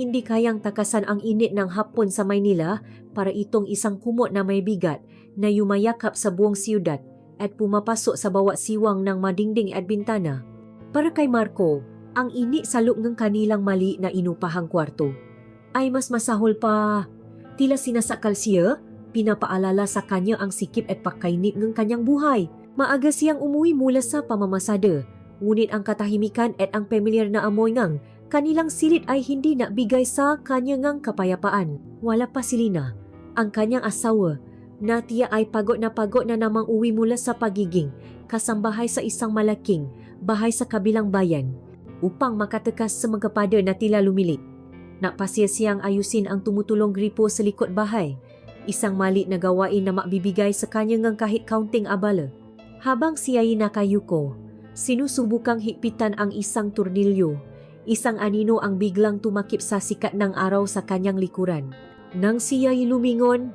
hindi kayang takasan ang init ng hapon sa Maynila para itong isang kumot na may bigat na yumayakap sa buong siyudad at pumapasok sa bawat siwang ng madingding at bintana. Para kay Marco, ang init sa loob ng kanilang mali na inupahang kwarto ay mas masahol pa. Tila sinasakal siya, pinapaalala sa kanya ang sikip at pagkainip ng kanyang buhay. Maaga siyang umuwi mula sa pamamasada, ngunit ang katahimikan at ang pamilyar na amoy ngang kanilang silid ay hindi nabigay sa kanyang kapayapaan. Wala pa si Lina, ang kanyang asawa, na tiya ay pagod na namang uwi mula sa pagiging kasambahay sa isang malaking bahay sa kabilang bayan upang makatekas sa mga pada na tila lumilit. Napasya siyang ayusin ang tumutulong gripo sa likod bahay, isang malit na gawain na makbibigay sa kanyang kahit kaunting abala. Habang siya'y nakayuko, sinusubukang higpitan ang isang turnilyo. Isang anino ang biglang tumakip sa sikat ng araw sa kanyang likuran. Nang siya'y lumingon,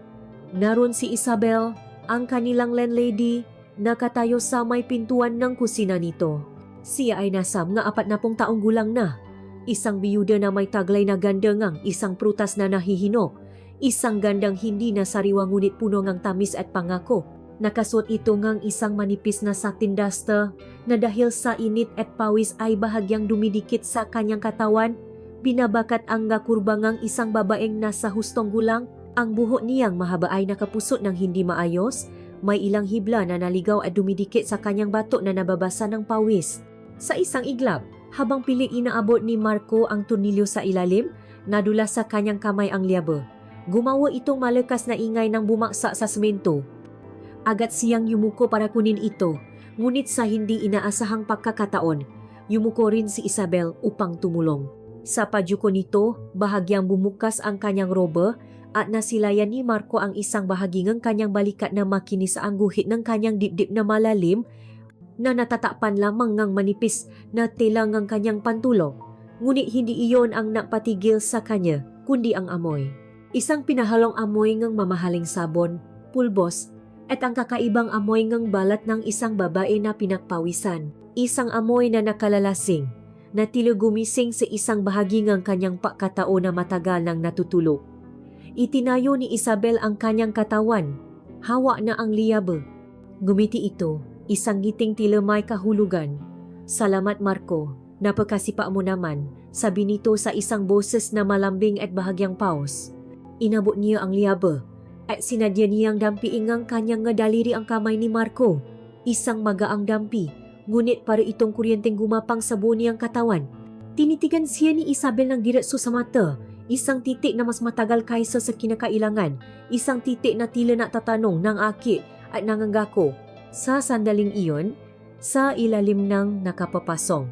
naroon si Isabel, ang kanilang landlady, nakatayo sa may pintuan ng kusina nito. Siya ay nasa mga 40 taong gulang na. Isang biyuda na may taglay na ganda ngang isang prutas na nahihinok. Isang gandang hindi na sariwa ngunit puno ngang tamis at pangako. Nakasuot ito ngang isang manipis na satin duster na dahil sa init at pawis ay bahagyang dumidikit sa kanyang katawan. Binabakat ang kurba ngang isang babaeng nasa hustong gulang. Ang buhok niyang mahaba ay nakapusot ng hindi maayos. May ilang hibla na naligaw at dumidikit sa kanyang batok na nababasa ng pawis. Sa isang iglap, habang pilit inaabot ni Marco ang turnilyo sa ilalim, nadula sa kanyang kamay ang liaba. Gumawa itong malakas na ingay nang bumaksa sa semento. Agad siyang yumuko para kunin ito, ngunit sa hindi inaasahang pagkakataon, yumuko rin si Isabel upang tumulong. Sa padyuko nito, bahagyang bumukas ang kanyang robe at nasilayan ni Marco ang isang bahagi ng kanyang balikat na makinis sa ang guhit ng kanyang dibdib na malalim na natatapan lamang ng manipis na tela ng kanyang pantulog. Ngunit hindi iyon ang napatigil sa kanya, kundi ang amoy. Isang pinahalong amoy ng mamahaling sabon, pulbos, at ang kakaibang amoy ng balat ng isang babae na pinagpawisan. Isang amoy na nakalalasing, na tila gumising sa isang bahagi ng kanyang pagkatao na matagal nang natutulog. Itinayo ni Isabel ang kanyang katawan. Hawa na ang liyaba. Gumiti ito, isang ngiting tila may kahulugan. Salamat Marco, napakasipa mo naman, sabi nito sa isang boses na malambing at bahagyang paus. Inabot niya ang liyaba at sinadya niyang dampiin ang kanyang daliri ang kamay ni Marco. Isang magaang dampi, ngunit para itong kuryenteng gumapang sa buo niyang katawan. Tinitigan siya ni Isabel ng diretso sa mata, isang titik na mas matagal kaysa sa kinakailangan, isang titik na tila natatanong ng akit at nangangako. Sa sandaling iyon, sa ilalim ng nakapapasong,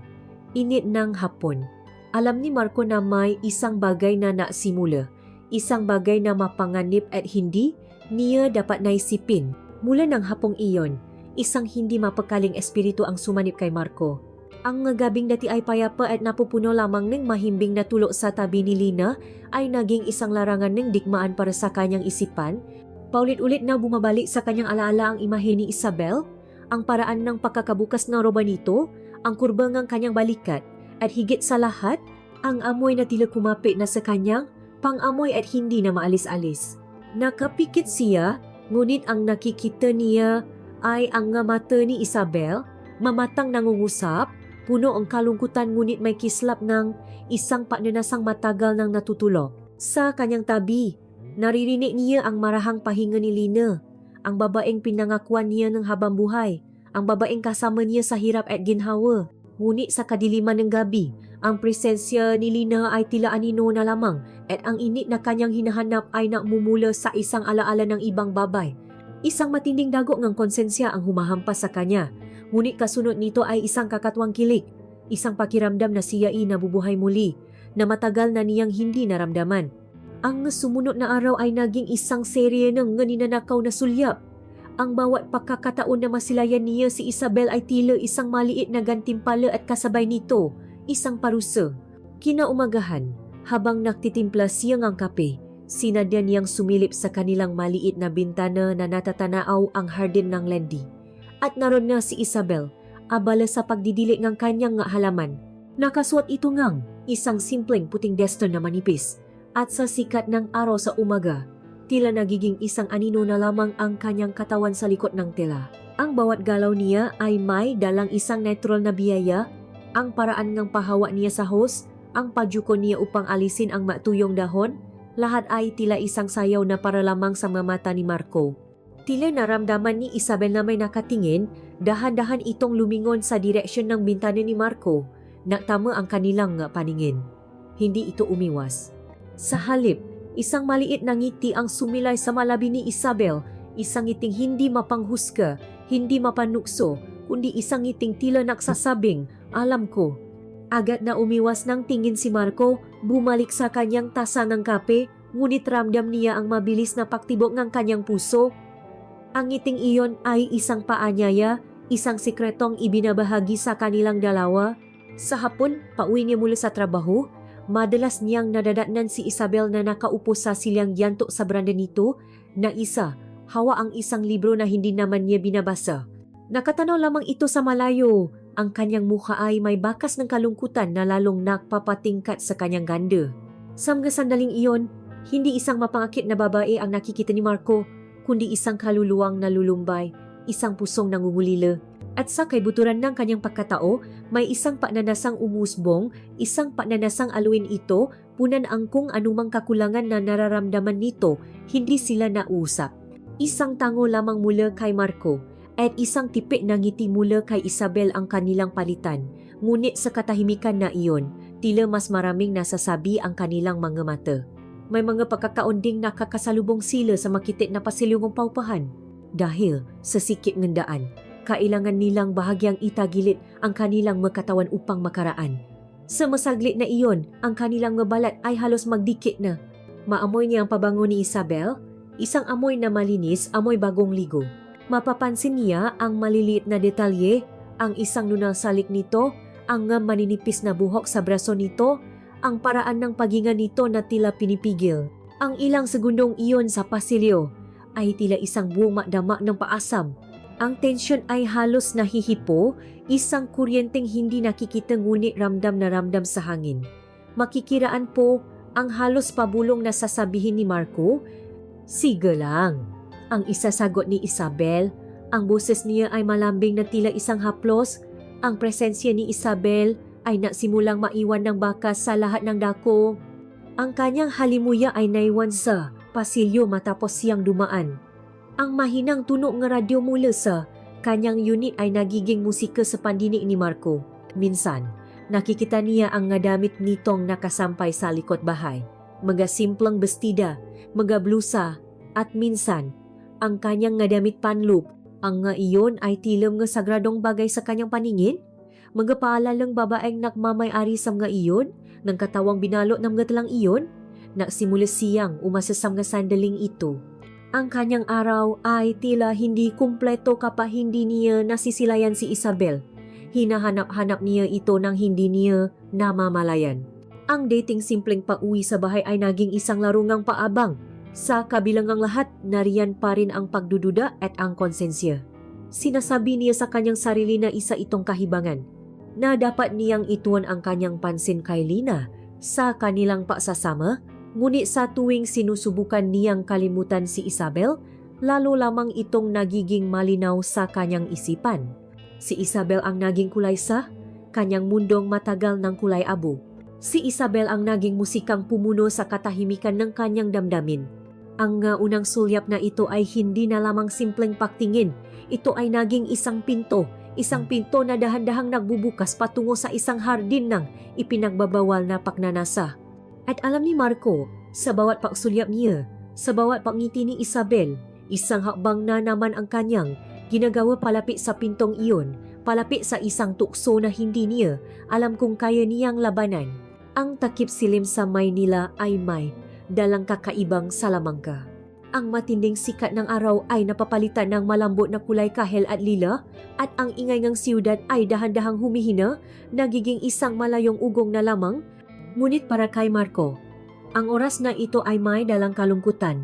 init ng hapon, alam ni Marco na may isang bagay na nasimula. Isang bagay na mapanganib at hindi niya dapat naisipin. Mula ng hapong iyon, isang hindi mapakaling espiritu ang sumanib kay Marco. Ang gabing dati ay payapa at napupuno lamang ng mahimbing na tulog sa tabi ni Lina ay naging isang larangan ng digmaan para sa kanyang isipan. Paulit-ulit na bumabalik sa kanyang alaala ang imahe ni Isabel, ang paraan ng pagkakabukas ng roba nito, ang kurba ng kanyang balikat, at higit sa lahat, ang amoy na tila kumapit na sa kanyang pang-amoy at hindi na maalis-alis. Nakapikit siya, ngunit ang nakikita niya ay ang mata ni Isabel, mamatang nangungusap, puno ang kalungkutan ngunit may kislap ng isang pagnanasang matagal nang natutulog. Sa kanyang tabi, naririnig niya ang marahang pahinga ni Lina, ang babaeng pinangakuan niya ng habang buhay, ang babaeng kasama niya sa hirap at ginhawa. Ngunit sa kadiliman ng gabi, ang presensya ni Lina ay tila anino na lamang at ang init na kanyang hinahanap ay nakmumula sa isang alaala ng ibang babay. Isang matinding dago ng konsensya ang humahampas sa kanya, ngunit kasunod nito ay isang kakatwang kilig, isang pakiramdam na siya ay nabubuhay muli, na matagal na niyang hindi naramdaman. Ang sumunod na araw ay naging isang serye ng ninanakaw na sulyap. Ang bawat pagkakataon na masilayan niya si Isabel ay tila isang maliit na gantimpala at kasabay nito, isang parusa. Kinaumagahan, habang nagtitimpla siya ng kape, sinadya niyang sumilip sa kanilang maliit na bintana na natatanaaw ang hardin ng Landy. At naroon na si Isabel, abala sa pagdidilik ng kanyang halaman. Nakasuot ito ngang isang simpleng puting duster na manipis at sa sikat ng araw sa umaga, tila nagiging isang anino na lamang ang kanyang katawan sa likod ng tela. Ang bawat galaw niya ay may dalang isang natural na biyaya, ang paraan ng pahawa niya sa host, ang padyuko niya upang alisin ang matuyong dahon, lahat ay tila isang sayaw na para lamang sa mga mata ni Marco. Tila naramdaman ni Isabel na may nakatingin, dahan-dahan itong lumingon sa direksyon ng bintana ni Marco, naktama ang kanilang paningin. Hindi ito umiwas. Sa halip, isang maliit na ngiti ang sumilay sa malabi ni Isabel, isang ngiting hindi mapanghusga, hindi mapanukso, kundi isang ngiting tila nagsasabing, alam ko. Agad na umiwas ng tingin si Marco, bumalik sa kanyang tasa ng kape, ngunit ramdam niya ang mabilis na paktibok ng kanyang puso. Ang ngiting iyon ay isang paanyaya, isang sikretong ibinabahagi sa kanilang dalawa. Sa hapon, pauwi niya mula sa trabaho, madalas niyang nadadatnan si Isabel na nakaupo sa silyang yanto sa beranda nito, na isa, hawa ang isang libro na hindi naman niya binabasa. Nakatanaw lamang ito sa malayo. Ang kanyang mukha ay may bakas ng kalungkutan na lalong nagpapatingkat sa kanyang ganda. Sa mga sandaling iyon, hindi isang mapangakit na babae ang nakikita ni Marco, kundi isang kaluluwang nalulumbay, isang pusong nangungulila. At sa kaibuturan ng kanyang pagkatao, may isang pananasang umusbong, isang pananasang aluin ito, punan ang kung anumang kakulangan na nararamdaman nito, hindi sila nausap. Isang tango lamang mula kay Marco, at isang tipik na ngiti mula kay Isabel ang kanilang palitan. Ngunit sa katahimikan na iyon, tila mas maraming nasasabi ang kanilang mga mata. May mga pagkakaon ding nakakasalubong sila sa makitit na pasilyong paupahan. Dahil sa sikip ng daan, kailangan nilang bahagyang itagilit ang kanilang makatawan upang makaraan. Sa masaglit na iyon, ang kanilang mabalat ay halos magdikit na. Maamoy niya ang pabango ni Isabel, isang amoy na malinis, amoy bagong ligo. Mapapansin niya ang maliliit na detalye, ang isang lunang salik nito, ang maninipis na buhok sa braso nito, ang paraan ng paghinga nito na tila pinipigil. Ang ilang segundong iyon sa pasilyo ay tila isang buong makdama ng paasam. Ang tensyon ay halos nahihipo, isang kuryenteng hindi nakikita ngunit ramdam na ramdam sa hangin. Makikiraan po ang halos pabulong na sasabihin ni Marco, "Sige lang." Ang isasagot ni Isabel, ang boses niya ay malambing na tila isang haplos. Ang presensya ni Isabel ay nasimulang maiwan ng bakas sa lahat ng dako. Ang kanyang halimuya ay naiwan sa pasilyo matapos siyang dumaan. Ang mahinang tunog ng radyo mula sa kanyang unit ay nagiging musika sa pandinig ni Marco. Minsan, nakikita niya ang damit nitong nakasampay sa likod bahay. Mga simpleng bestida, mga blusa, at minsan, ang kanyang damit panloop. Ang nga iyon ay tilam nga sagradong bagay sa kanyang paningin. Mga paalalang babaeng nakmamay-ari sa mga iyon, ng katawang binalot ng mga talang iyon, nagsimula siyang umasa sa mga sandaling ito. Ang kanyang araw ay tila hindi kumpleto kapag hindi niya nasisilayan si Isabel. Hinahanap-hanap niya ito nang hindi niya namamalayan. Ang dating simpleng pauwi sa bahay ay naging isang larungang paabang. Sa kabilang ang lahat, nariyan pa rin ang pagdududa at ang konsensya. Sinasabi niya sa kanyang sarili na isa itong kahibangan, na dapat niyang ituon ang kanyang pansin kay Lina sa kanilang pagsasama, ngunit sa tuwing sinusubukan niyang kalimutan si Isabel, lalo lamang itong nagiging malinaw sa kanyang isipan. Si Isabel ang naging kulay sa kanyang mundong matagal ng kulay abo. Si Isabel ang naging musikang pumuno sa katahimikan ng kanyang damdamin. Ang unang sulyap na ito ay hindi na lamang simpleng pagtingin. Ito ay naging isang pinto na dahan-dahang nagbubukas patungo sa isang hardin ng ipinagbabawal na pagnanasa. At alam ni Marco, sa bawat pagsulyap niya, sa bawat pangiti ni Isabel, isang hakbang na naman ang kanyang ginagawa palapit sa pintong iyon, palapit sa isang tukso na hindi niya alam kung kaya niyang labanan. Ang takip silim sa Maynila ay may dalang kakaibang salamangka. Ang matinding sikat ng araw ay napapalitan ng malambot na kulay kahel at lila, at ang ingay ng siyudad ay dahan-dahang humihina, nagiging isang malayong ugong na lamang. Ngunit para kay Marco, ang oras na ito ay may dalang kalungkutan.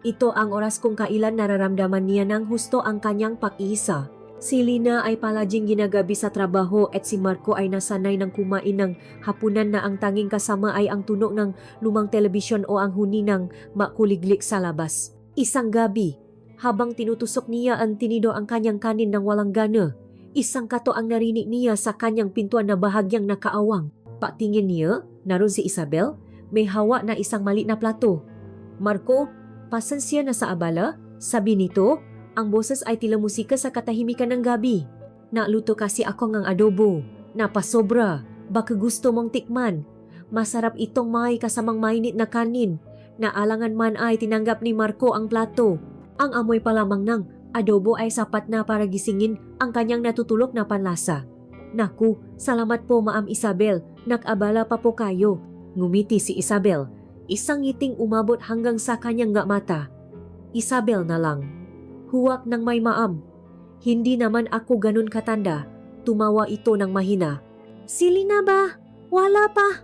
Ito ang oras kung kailan nararamdaman niya ng husto ang kanyang pag-iisa. Si Lina ay palaging ginagabi sa trabaho at si Marco ay nasanay ng kumain ng hapunan na ang tanging kasama ay ang tunog ng lumang telebisyon o ang huni ng makuliglik sa labas. Isang gabi, habang tinutusok niya ang tinido ang kanyang kanin ng walang gana, isang kato ang narinig niya sa kanyang pintuan na bahagyang nakaawang. Patingin niya, naroon si Isabel, may hawa na isang maliit na plato. Marco, pasensya na sa abala, sabi nito. Ang boses ay tila musika sa katahimikan ng gabi. Naluto kasi ako ng adobo. Napasobra. Baka gusto mong tikman. Masarap itong may kasamang mainit na kanin. Naalangan man ay tinanggap ni Marco ang plato. Ang amoy pa lamang ng adobo ay sapat na para gisingin ang kanyang natutulog na panlasa. Naku, salamat po Ma'am Isabel. Nakabala pa po kayo. Ngumiti si Isabel. Isang ngiting umabot hanggang sa kanyang mata. Isabel na lang. Huwag ng may maam. Hindi naman ako ganun katanda. Tumawa ito ng mahina. Sili na ba? Wala pa.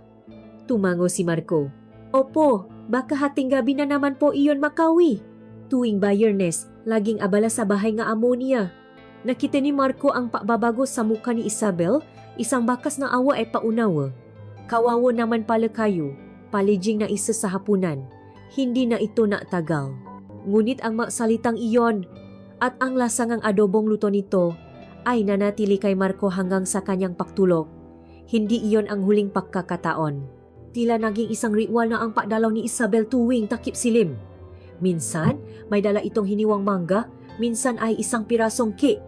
Tumango si Marco. Opo, baka hating gabi na naman po iyon makawi. Tuwing Bayernes, laging abala sa bahay nga amo niya. Nakita ni Marco ang pababago sa mukha ni Isabel, isang bakas na awa ay paunawa. Kawawa naman pala kayo, paliging na isa sa hapunan. Hindi na ito tagal. Ngunit ang salitang iyon at ang lasang ang adobong luto nito ay nanatili kay Marco hanggang sa kanyang pagtulog. Hindi iyon ang huling pagkakataon. Tila naging isang ritual na ang pagdalaw ni Isabel tuwing takip silim. Minsan, may dala itong hiniwang mangga, minsan ay isang pirasong cake.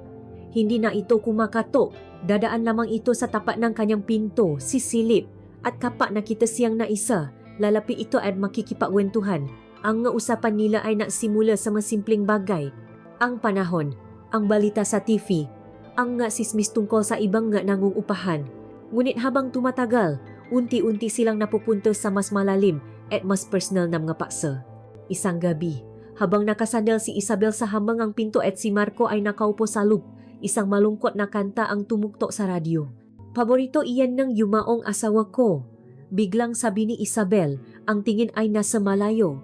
Hindi na ito kumakato, dadaan lamang ito sa tapat ng kanyang pinto, sisilip, at kapag nakita siyang naisa, lalapi ito at makikipagwentuhan. Ang usapan nila ay nagsimula sa masimpleng bagay. Ang panahon, ang balita sa TV, ang sismis tungkol sa ibang nangungupahan. Ngunit habang tumatagal, unti-unti silang napupunta sa mas malalim at mas personal na mga paksa. Isang gabi, habang nakasandal si Isabel sa hambang ang pinto at si Marco ay nakaupo sa loop, isang malungkot na kanta ang tumugtok sa radyo. Paborito iyan ng yumaong asawa ko. Biglang sabi ni Isabel, ang tingin ay nasa malayo.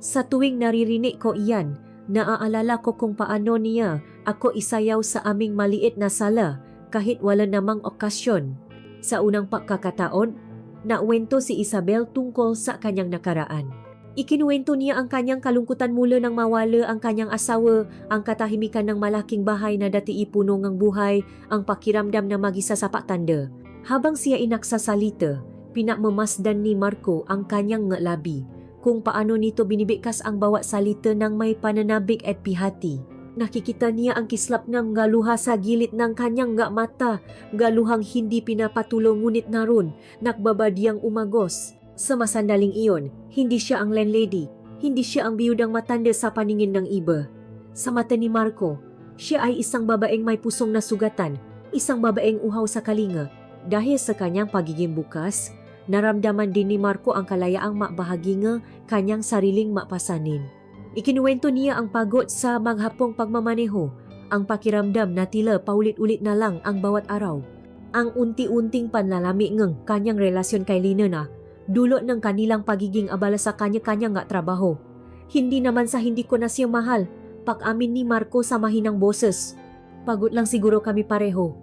Sa tuwing naririnig ko iyan, naaalala ko kung paano niya ako isayaw sa aming maliit na sala kahit wala namang okasyon. Sa unang pagkakataon, nauwento si Isabel tungkol sa kanyang nakaraan. Ikinuwento niya ang kanyang kalungkutan mula nang mawala ang kanyang asawa, ang katahimikan ng malaking bahay na dati ipuno ng buhay, ang pakiramdam na mag-isa sa patanda. Habang siya inaksasalita, pinakmamasdan ni Marco ang kanyang labi. Kung paano nito binibikas ang bawat salita ng may pananabik at pihati. Nakikita niya ang kislap ng galuha sa gilid ng kanyang mata, galuhang hindi pinapatulong ngunit naroon, nakbabadyang umagos. Sa masandaling iyon, hindi siya ang landlady, hindi siya ang biyudang matanda sa paningin ng iba. Sa mata ni Marco, siya ay isang babaeng may pusong nasugatan, isang babaeng uhaw sa kalinga. Dahil sa kanyang pagiging bukas, naramdaman din ni Marco ang kalayaang mabahagi ng kanyang sariling mapasanin. Ikinuwento niya ang pagod sa maghapong pagmamaneho, ang pakiramdam na tila paulit-ulit na lang ang bawat araw. Ang unti-unting panlalami ng kanyang relasyon kay Lina na dulot ng kanilang pagiging abala sa kanya-kanyang trabaho. Hindi naman sa hindi ko na siya mahal, pag-amin ni Marco sa mahinang boses. Pagod lang siguro kami pareho.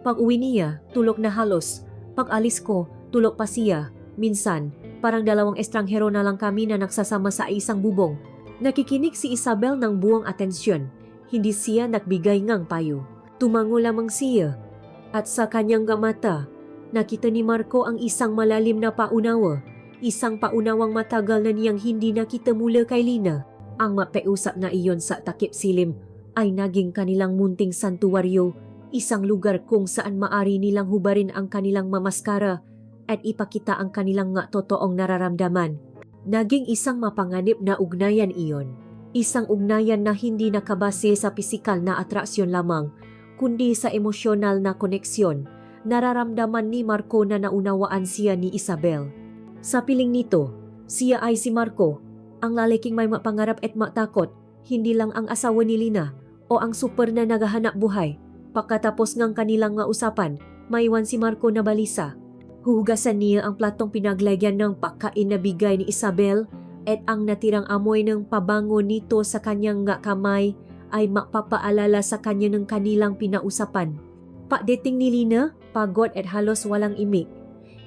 Pag-uwi niya, tulog na halos. Pag-alis ko, tulog pa siya. Minsan, parang dalawang estranghero na lang kami na nagsasama sa isang bubong. Nakikinig si Isabel ng buong atensyon. Hindi siya nagbigay ngang payo. Tumango lamang siya. At sa kanyang mata, nakita ni Marco ang isang malalim na paunawa. Isang paunawang matagal na niyang hindi nakita mula kay Lina. Ang mapausap na iyon sa takip silim ay naging kanilang munting santuwaryo. Isang lugar kung saan maari nilang hubarin ang kanilang mamaskara at ipakita ang kanilang totoong nararamdaman. Naging isang mapanganib na ugnayan iyon. Isang ugnayan na hindi nakabase sa pisikal na atraksyon lamang, kundi sa emosyonal na koneksyon. Nararamdaman ni Marco na naunawaan siya ni Isabel. Sa piling nito, siya ay si Marco, ang lalaking may mapangarap at matakot, hindi lang ang asawa ni Lina o ang super na naghahanap buhay. Pagkatapos ng kanilang usapan, maiwan si Marco na balisa. Huhugasan niya ang platong pinaglagyan ng pagkain na bigay ni Isabel at ang natirang amoy ng pabango nito sa kanyang kamay ay magpapaalala sa kanya ng kanilang pinausapan. Pagdating ni Lina, pagod at halos walang imik.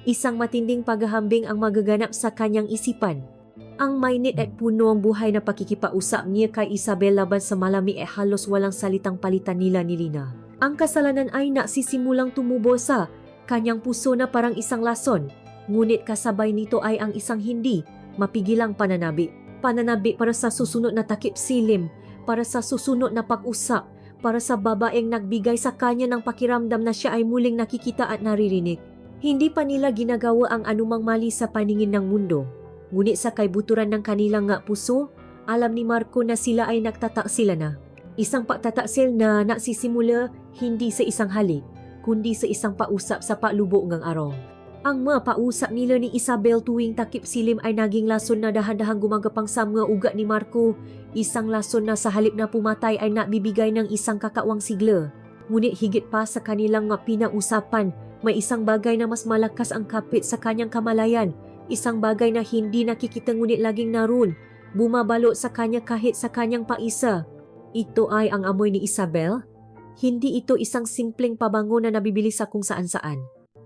Isang matinding paghahambing ang magaganap sa kanyang isipan. Ang mainit at puno ang buhay na pakikipausap niya kay Isabel laban sa malamig at halos walang salitang palitan nila ni Lina. Ang kasalanan ay nagsisimulang tumubo sa kanyang puso na parang isang lason. Ngunit kasabay nito ay ang isang hindi mapigilang pananabi. Pananabi para sa susunod na takip silim, para sa susunod na pag-usap, para sa babaeng nagbigay sa kanya ng pakiramdam na siya ay muling nakikita at naririnig. Hindi pa nila ginagawa ang anumang mali sa paningin ng mundo. Ngunit sa kaibuturan ng kanilang nga puso, alam ni Marco na sila ay nagtataksil na. Isang pagtataksil na nagsisimula hindi sa isang halik, kundi sa isang pausap sa palubo ngang araw. Ang mga pausap nila ni Isabel tuwing takip silim ay naging lason na dahan-dahang gumagapang sa mga ugat ni Marco. Isang lason na sa halip na pumatay ay nabibigay ng isang kakawang sigla. Ngunit higit pa sa kanilang mga pinausapan, may isang bagay na mas malakas ang kapit sa kanyang kamalayan. Isang bagay na hindi nakikita ngunit laging naroon, bumabalot sa kanya kahit sa kanyang paisa. Ito ay ang amoy ni Isabel. Hindi ito isang simpleng pabango na nabibili sa kung saan-saan.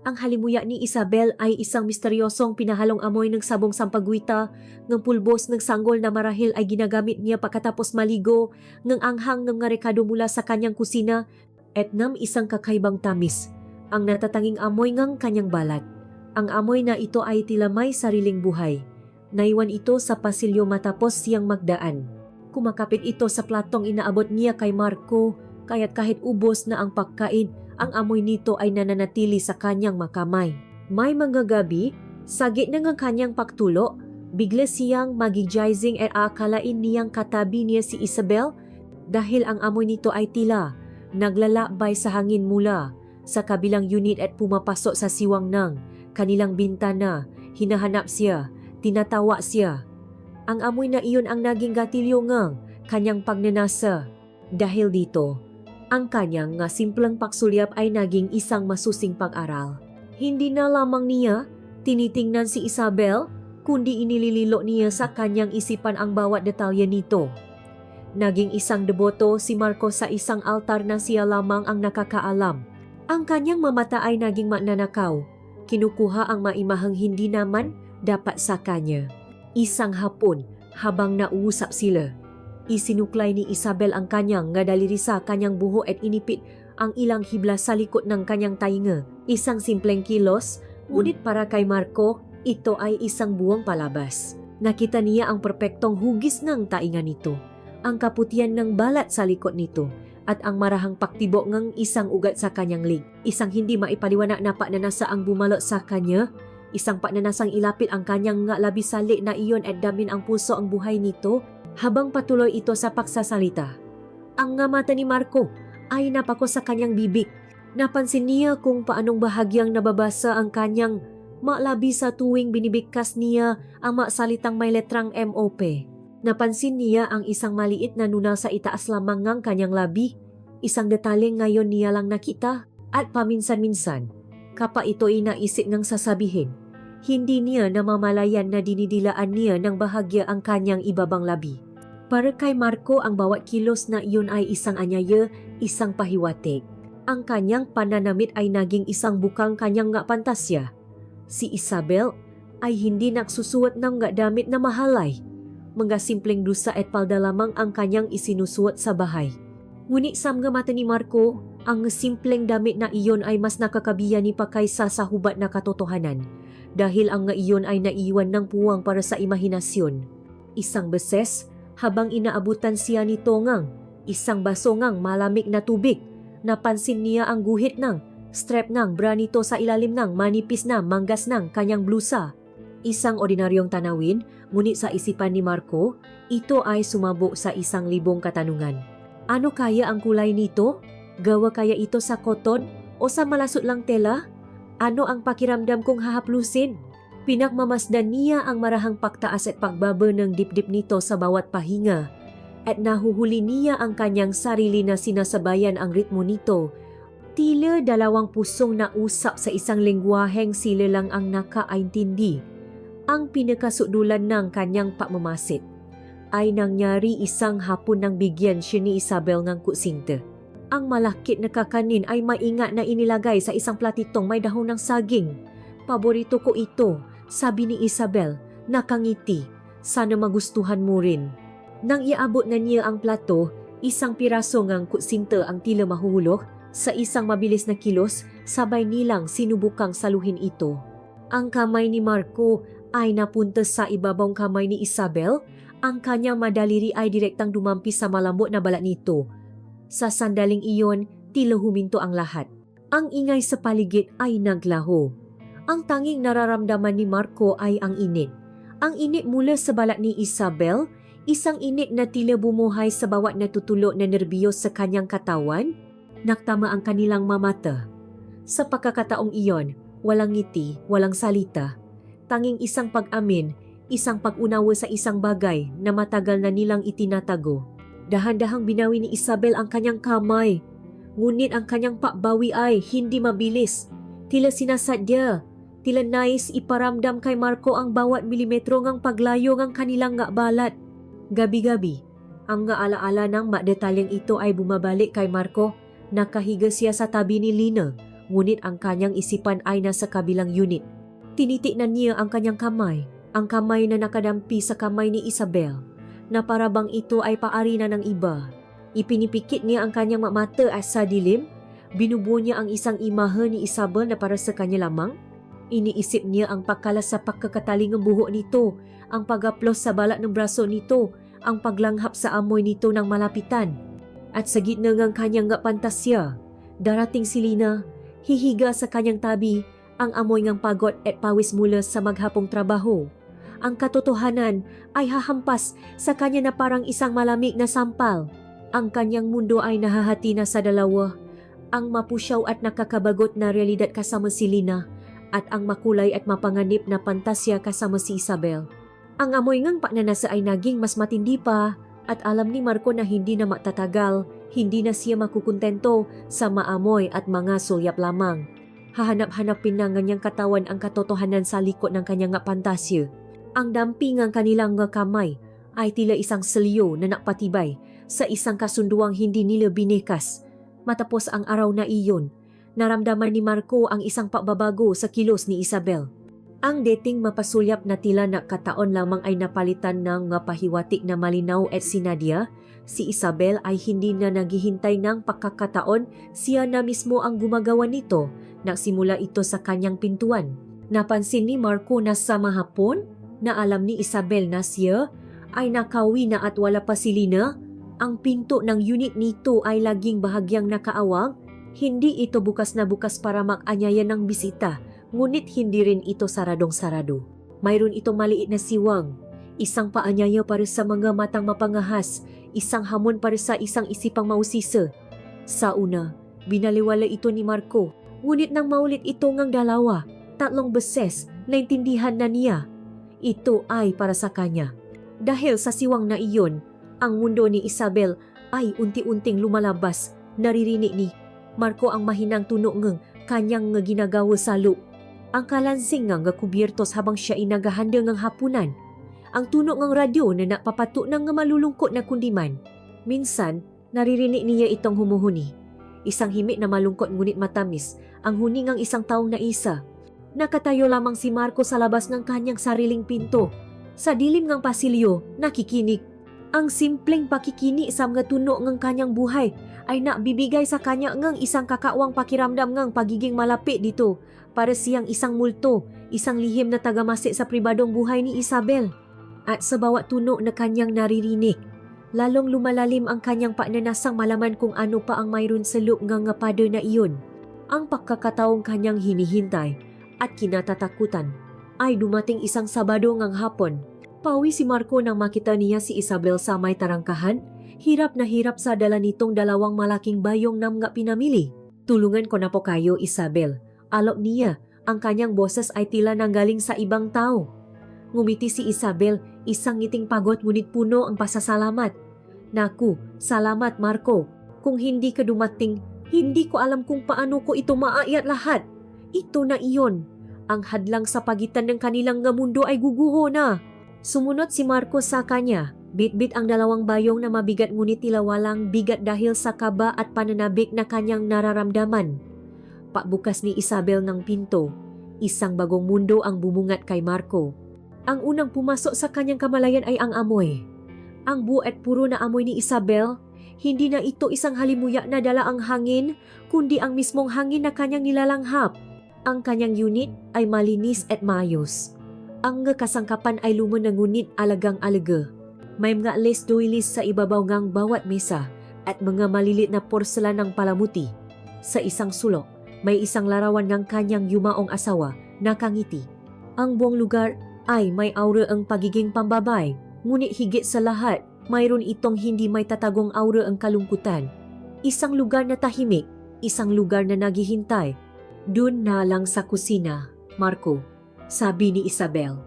Ang halimuyak ni Isabel ay isang misteryosong pinahalong amoy ng sabong sampagwita, ng pulbos ng sanggol na marahil ay ginagamit niya pagkatapos maligo, ng anghang ng nga rekado mula sa kanyang kusina, at ng isang kakaibang tamis, ang natatanging amoy ng kanyang balat. Ang amoy na ito ay tila may sariling buhay. Naiwan ito sa pasilyo matapos siyang magdaan. Kumakapit ito sa platong inaabot niya kay Marco, kaya't kahit ubos na ang pagkain, ang amoy nito ay nananatili sa kanyang makamay. May mga gabi, sa gitna ng kanyang pagtulo, bigla siyang magigizing at aakalain niyang katabi niya si Isabel dahil ang amoy nito ay tila naglalakbay sa hangin mula sa kabilang unit at pumapasok sa siwang ng kanilang bintana. Hinahanap siya, tinatawa siya. Ang amoy na iyon ang naging gatilyo ng kanyang pagnanasa. Dahil dito, ang kanyang nga simpleng pagsulyap ay naging isang masusing pag-aral. Hindi na lamang niya tinitingnan si Isabel, kundi inilililo niya sa kanyang isipan ang bawat detalye nito. Naging isang deboto si Marco sa isang altar na siya lamang ang nakakaalam. Ang kanyang mamata ay naging magnanakaw. Kinukuha ang maimahang hindi naman dapat sa kanya. Isang hapon, habang nauusap sila, isinuklay ni Isabel ang kanyang nga daliri sa kanyang buho at inipit ang ilang hibla sa likod ng kanyang tainga. Isang simpleng kilos, ngunit para kay Marco, ito ay isang buwang palabas. Nakita niya ang perpektong hugis ng tainga nito, ang kaputian ng balat sa likod nito, at ang marahang paktibo ng isang ugat sa kanyang lig. Isang hindi maipaliwanag na pagnanasa ang bumalot sa kanya, isang pagnanasang ilapit ang kanyang nga labi sali na iyon at damin ang puso ang buhay nito. Habang patuloy ito sa pagsasalita, ang nga mata ni Marco ay napako sa kanyang bibig. Napansin niya kung paanong bahagyang nababasa ang kanyang malabi sa tuwing binibigkas niya ang maksalitang may letrang MOP. Napansin niya ang isang maliit na nunal sa itaas lamang ng kanyang labi. Isang detaling ngayon niya lang nakita at paminsan-minsan, kapag ito'y naisip ng sasabihin, hindi niya namamalayan na dinidilaan niya ng bahagya ang kanyang ibabang labi. Para kay Marco, ang bawat kilos na iyon ay isang anyaya, isang pahiwatig. Ang kanyang pananamit ay naging isang bukang kanyang nga pantasya. Si Isabel ay hindi nagsusuot ng nga damit na mahalay. Mga simpleng dusa at palda lamang ang kanyang isinusuot sa bahay. Ngunit sa mga mata ni Marco, ang simpleng damit na iyon ay mas nakakabiya ni pa kaysa sa hubad na katotohanan. Dahil ang nga iyon ay naiwan ng puwang para sa imahinasyon. Isang beses, habang inaabutan siya nito ngang isang baso ngang malamig na tubig, napansin niya ang guhit ng strap ng bra nito sa ilalim ng manipis na manggas ng kanyang blusa. Isang ordinaryong tanawin, ngunit sa isipan ni Marco, ito ay sumabog sa 1,000 katanungan. Ano kaya ang kulay nito? Gawa kaya ito sa koton o sa malasot lang tela? Ano ang pakiramdam kong hahaplusin? Pinagmamasdan niya ang marahang pagtaas at pagbaba ng dibdib nito sa bawat pahinga, at nahuhuli niya ang kanyang sarili na sinasabayan ang ritmo nito. Tila dalawang pusong nausap sa isang lengguwaheng sila lang ang nakaaintindi. Ang pinakasudulan ng kanyang pagmamasid. ay nangyari isang hapon nang bigyan siya ni Isabel ng kusinta. Ang malakit na kakanin ay maingat na inilagay sa isang platitong may dahon ng saging. Paborito ko ito, sabi ni Isabel, nakangiti. Sana magustuhan mo rin. Nang iabot na niya ang plato, isang piraso ngang kusinta ang tila mahulog. Sa isang mabilis na kilos, sabay nilang sinubukang saluhin ito. Ang kamay ni Marco ay napunta sa ibabang kamay ni Isabel. Ang kanyang madaliri ay direktang dumampi sa malambot na balat nito. Sa sandaling iyon, tila huminto ang lahat. Ang ingay sa paligid ay naglaho. Ang tanging nararamdaman ni Marco ay ang init. Ang init mula sa balat ni Isabel, isang init na tila bumuhay sa bawat natutulo na nerbiyos sa kanyang katawan. Naktama ang kanilang mamata. Sa pagkakataong iyon, walang ngiti, walang salita. Tanging isang pag-amin, isang pag-unawa sa isang bagay na matagal na nilang itinatago. Dahan-dahang binawi ni Isabel ang kanyang kamay. Ngunit ang kanyang pakbawi ay hindi mabilis. Tila sinasadya. Tila nais iparamdam kay Marco ang bawat milimetro ngang paglayo ng kanilang nga balat. Gabi-gabi, ang nga alaala ng makdetalyeng ito ay bumabalik kay Marco. Nakahiga siya sa tabi ni Lina, ngunit ang kanyang isipan ay nasa kabilang unit. Tinitignan niya ang kanyang kamay, ang kamay na nakadampi sa kamay ni Isabel, na parabang ito ay paari na ng iba. Ipinipikit niya ang kanyang mata at sa dilim, binubuo niya ang isang imahe ni Isabel na para sa kanya lamang. Iniisip niya ang pagkalas sa pagkakataling ng buhok nito, ang pag-aplos sa balat ng braso nito, ang paglanghap sa amoy nito ng malapitan. At sa gitna ng kanyang pantasya, darating si Lina, hihiga sa kanyang tabi, ang amoy ng pagod at pawis mula sa maghapong trabaho. Ang katotohanan ay hahampas sa kanya na parang isang malamig na sampal. Ang kanyang mundo ay nahahati na sa dalawa. Ang mapusyaw at nakakabagot na realidad kasama si Lina at ang makulay at mapanganib na pantasya kasama si Isabel. Ang amoy ngang pagnanasa ay naging mas matindi pa at alam ni Marco na hindi na matatagal, hindi na siya makukuntento sa maamoy at mga sulyap lamang. Hahanap-hanapin na nganyang katawan ang katotohanan sa likod ng kanyang pantasya. Ang damping ng kanilang kamay ay tila isang selyo na nakpatibay sa isang kasunduang hindi nila binikas. Matapos ang araw na iyon, naramdaman ni Marco ang isang pagbabago sa kilos ni Isabel. Ang dating mapasulyap na tila nakataon lamang ay napalitan ng pahiwatig na malinaw at sinadya. Si Isabel ay hindi na naghihintay ng pagkakataon, siya na mismo ang gumagawa nito. Nagsimula ito sa kanyang pintuan. Napansin ni Marco na sa mahapon na alam ni Isabel na siya ay nakawi na at wala pa si Lina. Ang pinto ng unit nito ay laging bahagyang nakaawang. Hindi ito bukas na bukas para mag-anyaya ng bisita, ngunit hindi rin ito saradong-sarado. Mayroon itong maliit na siwang, isang paanyaya para sa mga matang mapangahas, isang hamon para sa isang isipang mausisa. Sa una, binaliwala ito ni Marco, ngunit nang maulit ito ngang dalawa, 3 beses, naintindihan na niya. Ito ay para sa kanya. Dahil sa siwang na iyon, ang mundo ni Isabel ay unti-unting lumalabas. Naririnig ni Marco ang mahinang tunog ng kanyang ginagawa sa loop. Ang kalansing nga kubiertos habang siya inagahanda ng hapunan. Ang tunog ng radyo na napapato ng malulungkot na kundiman. Minsan, naririnig niya itong humuhuni. Isang himik na malungkot ngunit matamis, ang huni ng isang taong na isa. Nakatayo lamang si Marco sa labas ng kanyang sariling pinto. Sa dilim ng pasilyo, nakikinig. Ang simpleng pakikini sa mga tunog ng kanyang buhay ay nakbibigay sa kanya ng isang kakawang pakiramdam ng pagiging malapit dito para siyang isang multo, isang lihim na tagamasi sa pribadong buhay ni Isabel. At sa bawat tunog na kanyang naririnig, lalong lumalalim ang kanyang pagnanasang malaman kung ano pa ang mayroon sa loob ng pada na iyon. Ang pagkakataong kanyang hinihintay at kinatatakutan ay dumating isang Sabado ngang hapon. Pawi si Marco nang makita niya si Isabel sa may tarangkahan. Hirap na hirap sa dala nitong 2 malaking bayong na mga pinamili. Tulungan ko na po kayo, Isabel. Alok niya, ang kanyang boses ay tila nanggaling sa ibang tao. Ngumiti si Isabel, isang ngiting pagod ngunit puno ang pasasalamat. Naku, salamat Marco. Kung hindi ka dumating, hindi ko alam kung paano ko ito maaayat lahat. Ito na iyon. Ang hadlang sa pagitan ng kanilang mundo ay guguho na. Sumunod si Marco sa kanya. Bit-bit ang dalawang bayong na mabigat ngunit tila walang bigat dahil sa kaba at pananabik na kanyang nararamdaman. Pagbukas ni Isabel ng pinto, isang bagong mundo ang bumungat kay Marco. Ang unang pumasok sa kanyang kamalayan ay ang amoy. Ang buo at puro na amoy ni Isabel, hindi na ito isang halimuyak na dala ang hangin, kundi ang mismong hangin na kanyang nilalanghap. Ang kanyang unit ay malinis at maayos. Ang kasangkapan ay lumon na ngunit alagang-alaga. May mga les-doilis sa ibabaw ngang bawat mesa at mga malilit na porselan ng palamuti. Sa isang sulok, may isang larawan ng kanyang yumaong asawa na kangiti. Ang buong lugar ay may aura ang pagiging pambabay, ngunit higit sa lahat, mayroon itong hindi may tatagong aura ang kalungkutan. Isang lugar na tahimik, isang lugar na naghihintay. Doon na lang sa kusina, Marco, sabi ni Isabel.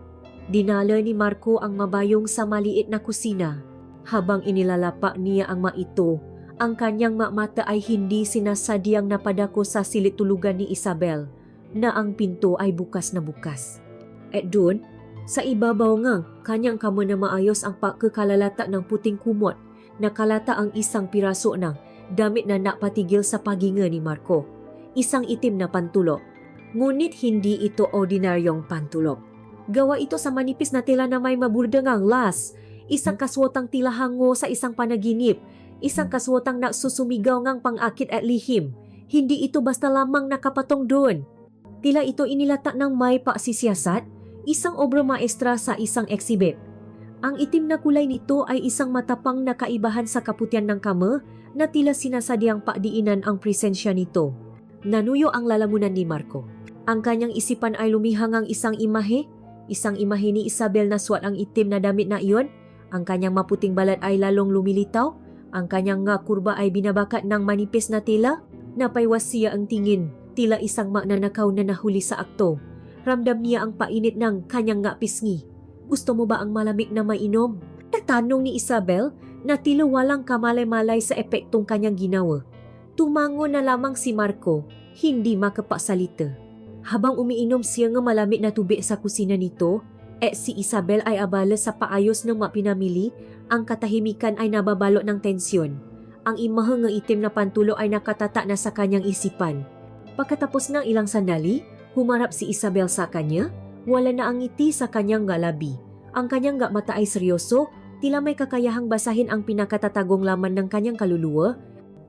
Dinala ni Marco ang mabayong sa maliit na kusina. Habang inilalapa niya ang maito, ang kanyang mata ay hindi sinasadyang napadako sa silid tulugan ni Isabel na ang pinto ay bukas na bukas. At doon, sa ibabaw ngang kanyang kamay na maayos ang pagkakalalata ng puting kumot, nakalata ang isang piraso ng damit na napatigil sa paginga ni Marco. Isang itim na pantulok. Ngunit hindi ito ordinaryong pantulok. Gawa ito sa manipis na tela na may maburdangang las, isang kaswotang tila hango sa isang panaginip, isang kaswotang nagsusumigaw ngang pangakit at lihim. Hindi ito basta lamang nakapatong doon. Tila ito inilata ng may pagsisiyasat, isang obra maestra sa isang exhibit. Ang itim na kulay nito ay isang matapang na kaibahan sa kaputian ng kama na tila sinasadyang pagdiinan ang presensya nito. Nanuyo ang lalamunan ni Marco. Ang kanyang isipan ay lumihang ang isang imahe ni Isabel na suot ang itim na damit na iyon. Ang kanyang maputing balat ay lalong lumilitaw. Ang kanyang nga kurba ay binabakat ng manipis na tela. Napaywas siya ang tingin, tila isang magnanakaw na nahuli sa akto. Ramdam niya ang painit ng kanyang nga pisngi. Gusto mo ba ang malamig na mainom? Tatanong ni Isabel na tila walang kamalay-malay sa epektong kanyang ginawa. Tumango na lamang si Marco, hindi makapasalita. Habang umiinom siya ng malamig na tubig sa kusina nito, si Isabel ay abala sa paayos ng mapinamili, ang katahimikan ay nababalot ng tensyon. Ang imahang ng itim na pantulo ay nakatata na sa kanyang isipan. Pagkatapos ng ilang sandali, humarap si Isabel sa kanya, wala na ang ngiti sa kanyang labi. Ang kanyang mata ay seryoso, tila may kakayahang basahin ang pinakatatagong laman ng kanyang kaluluwa.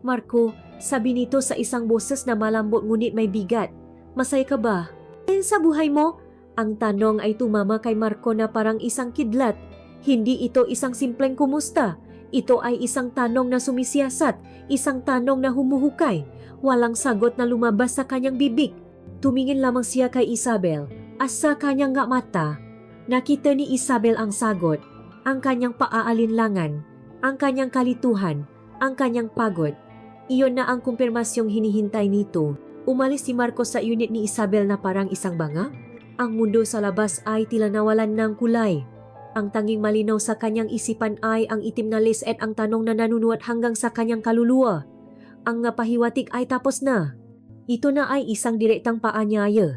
Marco, sabi nito sa isang boses na malambot ngunit may bigat. Masaya ka ba? Sa buhay mo? Ang tanong ay tumama kay Marco na parang isang kidlat. Hindi ito isang simpleng kumusta. Ito ay isang tanong na sumisiyasat, isang tanong na humuhukay. Walang sagot na lumabas sa kanyang bibig. Tumingin lamang siya kay Isabel. Sa kanyang mata, nakita ni Isabel ang sagot, ang kanyang paaalinlangan, ang kanyang kalituhan, ang kanyang pagod. Iyon na ang kumpirmasyong hinihintay nito. Umalis si Marco sa unit ni Isabel na parang isang banga. Ang mundo sa labas ay tila nawalan ng kulay. Ang tanging malinaw sa kanyang isipan ay ang itim na lis at ang tanong na nanunuot hanggang sa kanyang kaluluwa. Ang pahiwatig ay tapos na. Ito na ay isang direktang paanyaya.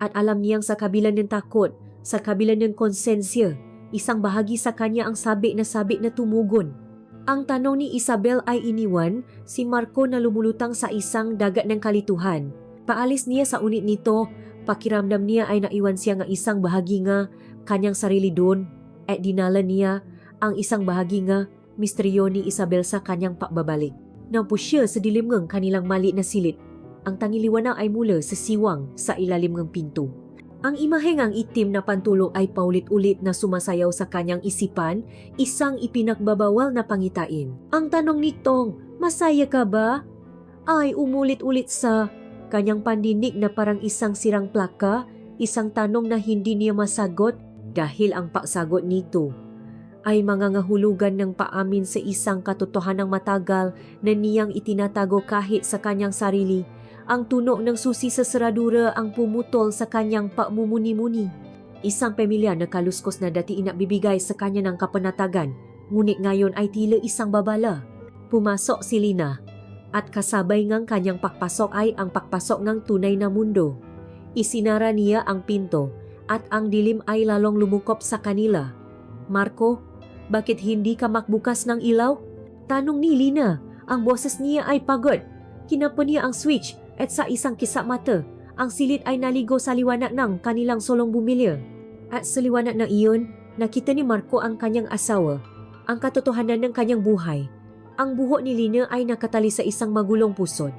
At alam niyang sa kabila ng takot, sa kabila ng konsensya, isang bahagi sa kanya ang sabik na tumugon. Ang tanong ni Isabel ay iniwan si Marco na lumulutang sa isang dagat ng kalituhan. Paalis niya sa unit nito, pakiramdam niya ay naiwan siya ng isang bahagi nga kanyang sarili doon at dinala niya ang isang bahagi nga misteryo ni Isabel sa kanyang pagbabalik. Nampo siya sa dilim ng kanilang mali na silid. Ang tangiliwanag ay mula sa siwang sa ilalim ng pinto. Ang imaheng ang itim na pantulog ay paulit-ulit na sumasayaw sa kanyang isipan, isang ipinagbabawal na pangitain. Ang tanong nitong, masaya ka ba? Ay umulit-ulit sa kanyang pandinig na parang isang sirang plaka, isang tanong na hindi niya masagot dahil ang pagsagot nito ay mangangahulugan ng paamin sa isang katotohanang matagal na niyang itinatago kahit sa kanyang sarili. Ang tunog ng susi sa seradura ang pumutol sa kanyang pagmumuni-muni. Isang pamilya na kaluskos na dati inabibigay sa kanya ng kapanatagan, ngunit ngayon ay tila isang babala. Pumasok si Lina, at kasabay ngang kanyang pakpasok ay ang pakpasok ng tunay na mundo. Isinara niya ang pinto, at ang dilim ay lalong lumukop sa kanila. Marco, Bakit hindi ka makbukas ng ilaw? Tanong ni Lina. Ang boses niya ay pagod. Kinapa niya ang switch at sa isang kisap mata, ang silid ay naligo sa liwanag ng kanilang solong bumilya. At sa liwanag na iyon, nakita ni Marco ang kanyang asawa, ang katotohanan ng kanyang buhay. Ang buhok ni Lina ay nakatali sa isang magulong pusod.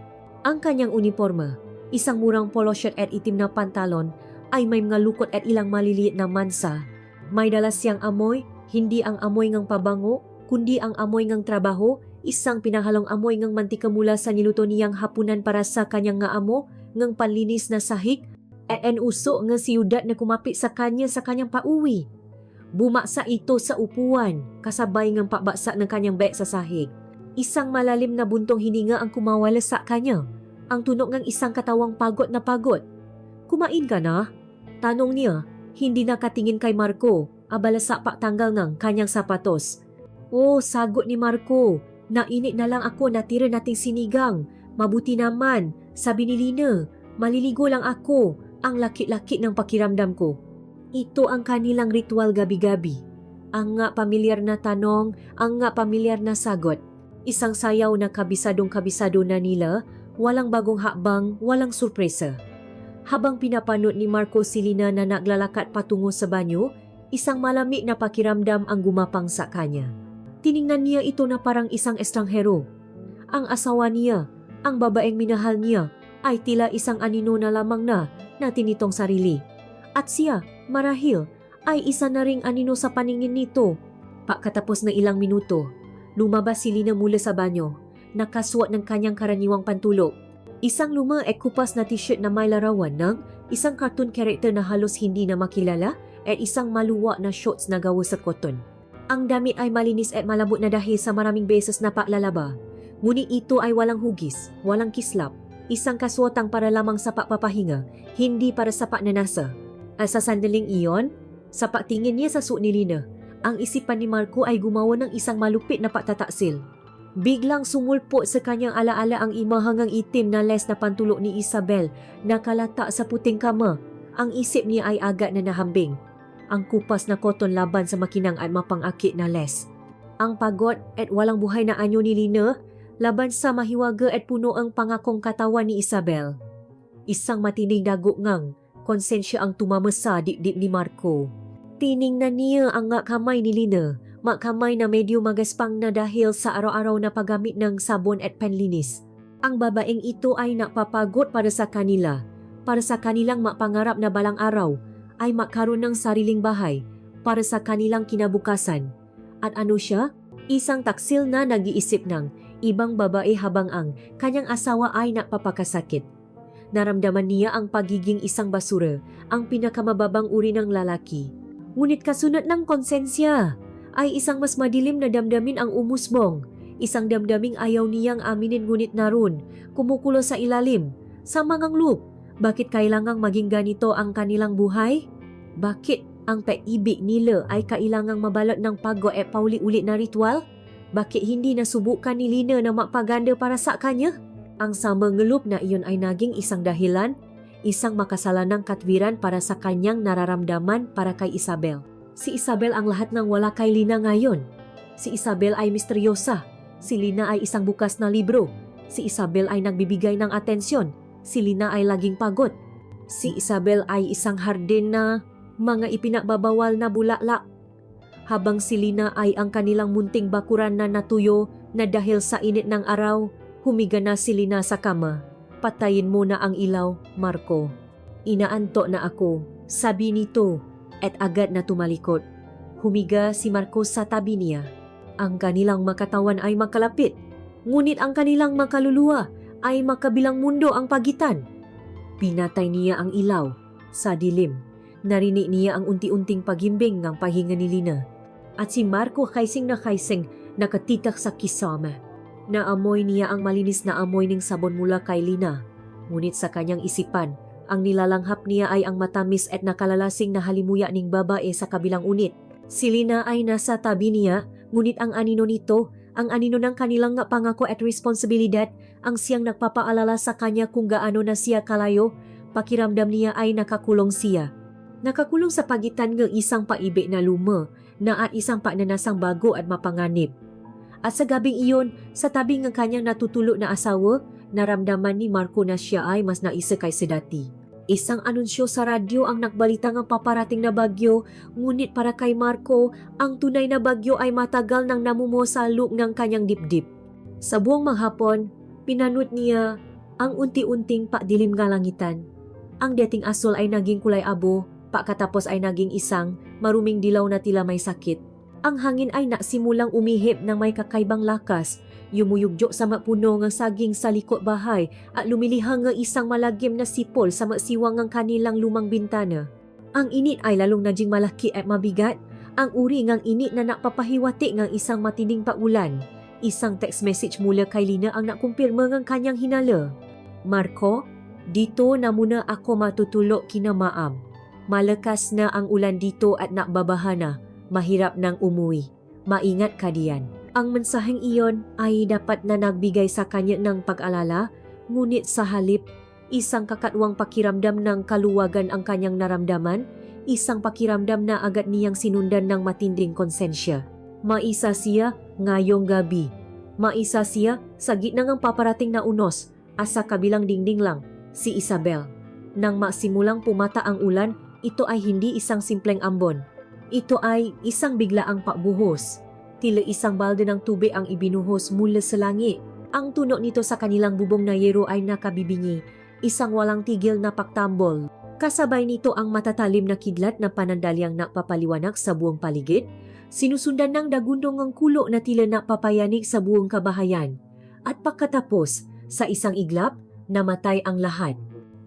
Ang kanyang uniforme, isang murang polo shirt at itim na pantalon, ay may mga lukot at ilang maliliit na mansa. May dala siyang amoy, hindi ang amoy ng pabango, kundi ang amoy ng trabaho, isang pinahalong amoy ng mantika mula sa niluto niyang hapunan para sa kanyang nga amo, ng panlinis na sahig, at ang uso ng siyudad na kumapit sa kanyang pauwi. Bumaksa ito sa upuan, kasabay ng pabaksa ng kanyang bag sa sahig. Isang malalim na buntong hininga ang kumawala sa kanya, ang tunog ng isang katawang pagod na pagod. Kumain ka na? Tanong niya, hindi nakatingin kay Marco, abala sa pagtanggal ng kanyang sapatos. Oh, sagot ni Marco, nainit na lang ako, natira nating sinigang. Mabuti naman, sabi ni Lina, maliligo lang ako, ang laki-laki ng pakiramdam ko. Ito ang kanilang ritual gabi-gabi. Ang nga pamilyar na tanong, ang nga pamilyar na sagot. Isang sayaw na kabisadong-kabisado na nila, walang bagong hakbang, walang sorpresa. Habang pinapanood ni Marco si Lina na naglalakat patungo sa banyo, isang malamig na pakiramdam ang gumapang sa kanya. Tiningnan niya ito na parang isang estranghero. Ang asawa niya, ang babaeng minahal niya, ay tila isang anino na lamang na tinitong sarili. At siya, marahil, ay isa na ring anino sa paningin nito. Pagkatapos ng ilang minuto, lumabas si Lina mula sa banyo, nakasuot ng kanyang karaniwang pantulog. Isang luma at kupas na t-shirt na may larawan ng isang cartoon character na halos hindi na makilala at isang maluwa na shorts na gawa sa cotton. Ang damit ay malinis at malambot na dahil sa maraming beses na paglalaba. Ngunit ito ay walang hugis, walang kislap, isang kasuotang para lamang sa pagpapahinga, hindi para sa pagnanasa. At sa sandaling iyon, sa pagtingin niya sa suot ni Lina, ang isipan ni Marco ay gumawa ng isang malupit na pagtataksil. Biglang sumulpo sa kanyang alaala ang imahangang itim na les na pantulog ni Isabel na kalata sa puting kama. Ang isip niya ay agad na nahambing. Ang kupas na koton laban sa makinang at mapangakit na les. Ang pagod at walang buhay na anyo ni Lina laban sa mahiwaga at puno ang pangakong katawan ni Isabel. Isang matinding dagugngang konsensya ang tumama sa dibdib ni Marco. Tiningnan niya ang nga kamay ni Lina, kamay na medyo magaspang na dahil sa araw-araw na paggamit ng sabon at panlinis. Ang babaeng ito ay napapagod para sa kanila, para sa kanilang mapangarap na balang araw ay magkaroon ng sariling bahay para sa kanilang kinabukasan. At ano siya? Isang taksil na nag-iisip ng ibang babae habang ang kanyang asawa ay napapakasakit. Naramdaman niya ang pagiging isang basura, ang pinakamababang uri ng lalaki. Ngunit kasunod ng konsensya ay isang mas madilim na damdamin ang umusbong. Isang damdaming ayaw niyang aminin ngunit naroon, kumukulo sa ilalim, sa mangang loop. Bakit kailangang maging ganito ang kanilang buhay? Bakit ang pag-ibig nila ay kailangang mabalot ng pagod at pauli-ulit na ritual? Bakit hindi nasubukan ni Lina na magpaganda para sa kanya? Ang samang loop na iyon ay naging isang dahilan, isang makasalanang katwiran para sa kanyang nararamdaman para kay Isabel. Si Isabel ang lahat ng wala kay Lina ngayon. Si Isabel ay misteryosa. Si Lina ay isang bukas na libro. Si Isabel ay nagbibigay ng atensyon. Si Lina ay laging pagod. Si Isabel ay isang hardin na mga ipinagbabawal na bulaklak. Habang si Lina ay ang kanilang munting bakuran na natuyo na dahil sa init ng araw, humiga na si Lina sa kama. Patayin mo na ang ilaw, Marco. Inaanto na ako, sabi nito, at agad na tumalikod. Humiga si Marco sa tabi niya. Ang kanilang makatawan ay makalapit, ngunit ang kanilang makaluluwa ay makabilang mundo ang pagitan. Pinatay niya ang ilaw. Sa dilim, narinig niya ang unti-unting pagimbing ng pahinga ni Lina. At si Marco kaising nakatitak sa kisama. Naamoy niya ang malinis na amoy ng sabon mula kay Lina. Ngunit sa kanyang isipan, ang nilalanghap niya ay ang matamis at nakalalasing na halimuya ning babae sa kabilang unit. Si Lina ay nasa tabi niya, ngunit ang anino nito, ang anino ng kanilang pangako at responsibilidad, ang siyang nagpapaalala sa kanya kung gaano na siya kalayo, pakiramdam niya ay nakakulong siya. Nakakulong sa pagitan ng isang paibig na luma na at isang pagnanasang bago at mapanganib. At sa gabing iyon, sa tabi ng kanyang natutulo na asawa, naramdaman ni Marco na siya ay mas naisa kaysa dati. Isang anunsyo sa radyo ang nagbalita ng paparating na bagyo, ngunit para kay Marco, ang tunay na bagyo ay matagal nang namumuo sa loob ng kanyang dibdib. Sa buong maghapon, pinanood niya ang unti-unting padilim nga langitan. Ang dating asul ay naging kulay abo, pagkatapos ay naging isang maruming dilaw na tila may sakit. Ang hangin ay nasimulang umihip ng may kakaibang lakas, yumuyugyo sa mapuno ng saging sa likod bahay at lumilihang ng isang malagim na sipol sa masiwang ng kanilang lumang bintana. Ang init ay lalong naging malaki at mabigat, ang uri ng init na napapahiwati ng isang matinding paulan. Isang text message mula kay Lina ang nakumpirma ng kanyang hinala. Marco, dito na muna ako matutulog kina Maam. Malakas na ang ulan dito at nakbabaha na. Mahirap nang umuwi. Maingat ka diyan. Ang mensaheng iyon ay dapat na nagbigay sa kanya ng pag-alala, ngunit sa halip, isang kakatwang pakiramdam ng kaluwagan ang kanyang naramdaman, isang pakiramdam na agad niyang sinundan ng matinding konsensya. Maisa siya ngayong gabi. Maisa siya sa gitna ng paparating na unos, asa kabilang dingding lang, si Isabel. Nang masimulang pumata ang ulan, ito ay hindi isang simpleng ambon. Ito ay isang biglaang pabuhos. Tila isang balde ng tubig ang ibinuhos mula sa langit. Ang tunog nito sa kanilang bubong na yero ay nakabibingi, isang walang tigil na pagtambol. Kasabay nito ang matatalim na kidlat na panandalyang napapaliwanag sa buong paligid, sinusundan ng dagundong ang kulo na tila napapayanig sa buong kabahayan. At pagkatapos, sa isang iglap, namatay ang lahat.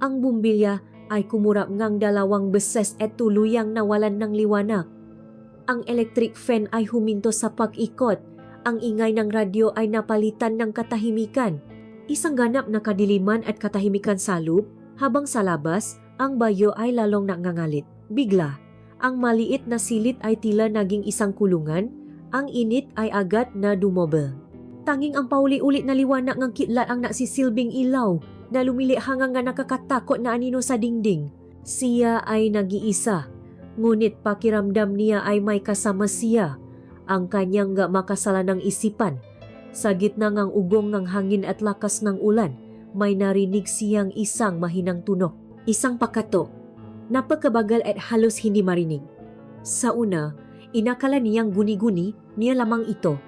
Ang bumbilya ay kumurap ngang 2 beses at tuluyang nawalan ng liwanag. Ang electric fan ay huminto sa pag-ikot. Ang ingay ng radyo ay napalitan ng katahimikan. Isang ganap na kadiliman at katahimikan sa loob, habang sa labas, ang bagyo ay lalong nangangalit. Bigla, ang maliit na silid ay tila naging isang kulungan, ang init ay agad na dumobel. Tanging ang pauli-ulit na liwanag ng kidlat ang nagsisilbing ilaw, na lumilihangang nga nakakatakot na anino sa dingding. Siya ay nag-iisa, ngunit pakiramdam niya ay may kasama siya, ang kanyang nga makasalanang isipan. Sa gitna ng ugong ng hangin at lakas ng ulan, may narinig siyang isang mahinang tunog. Isang pakato, napakabagal at halos hindi marinig. Sa una, inakala niyang guni-guni niya lamang ito.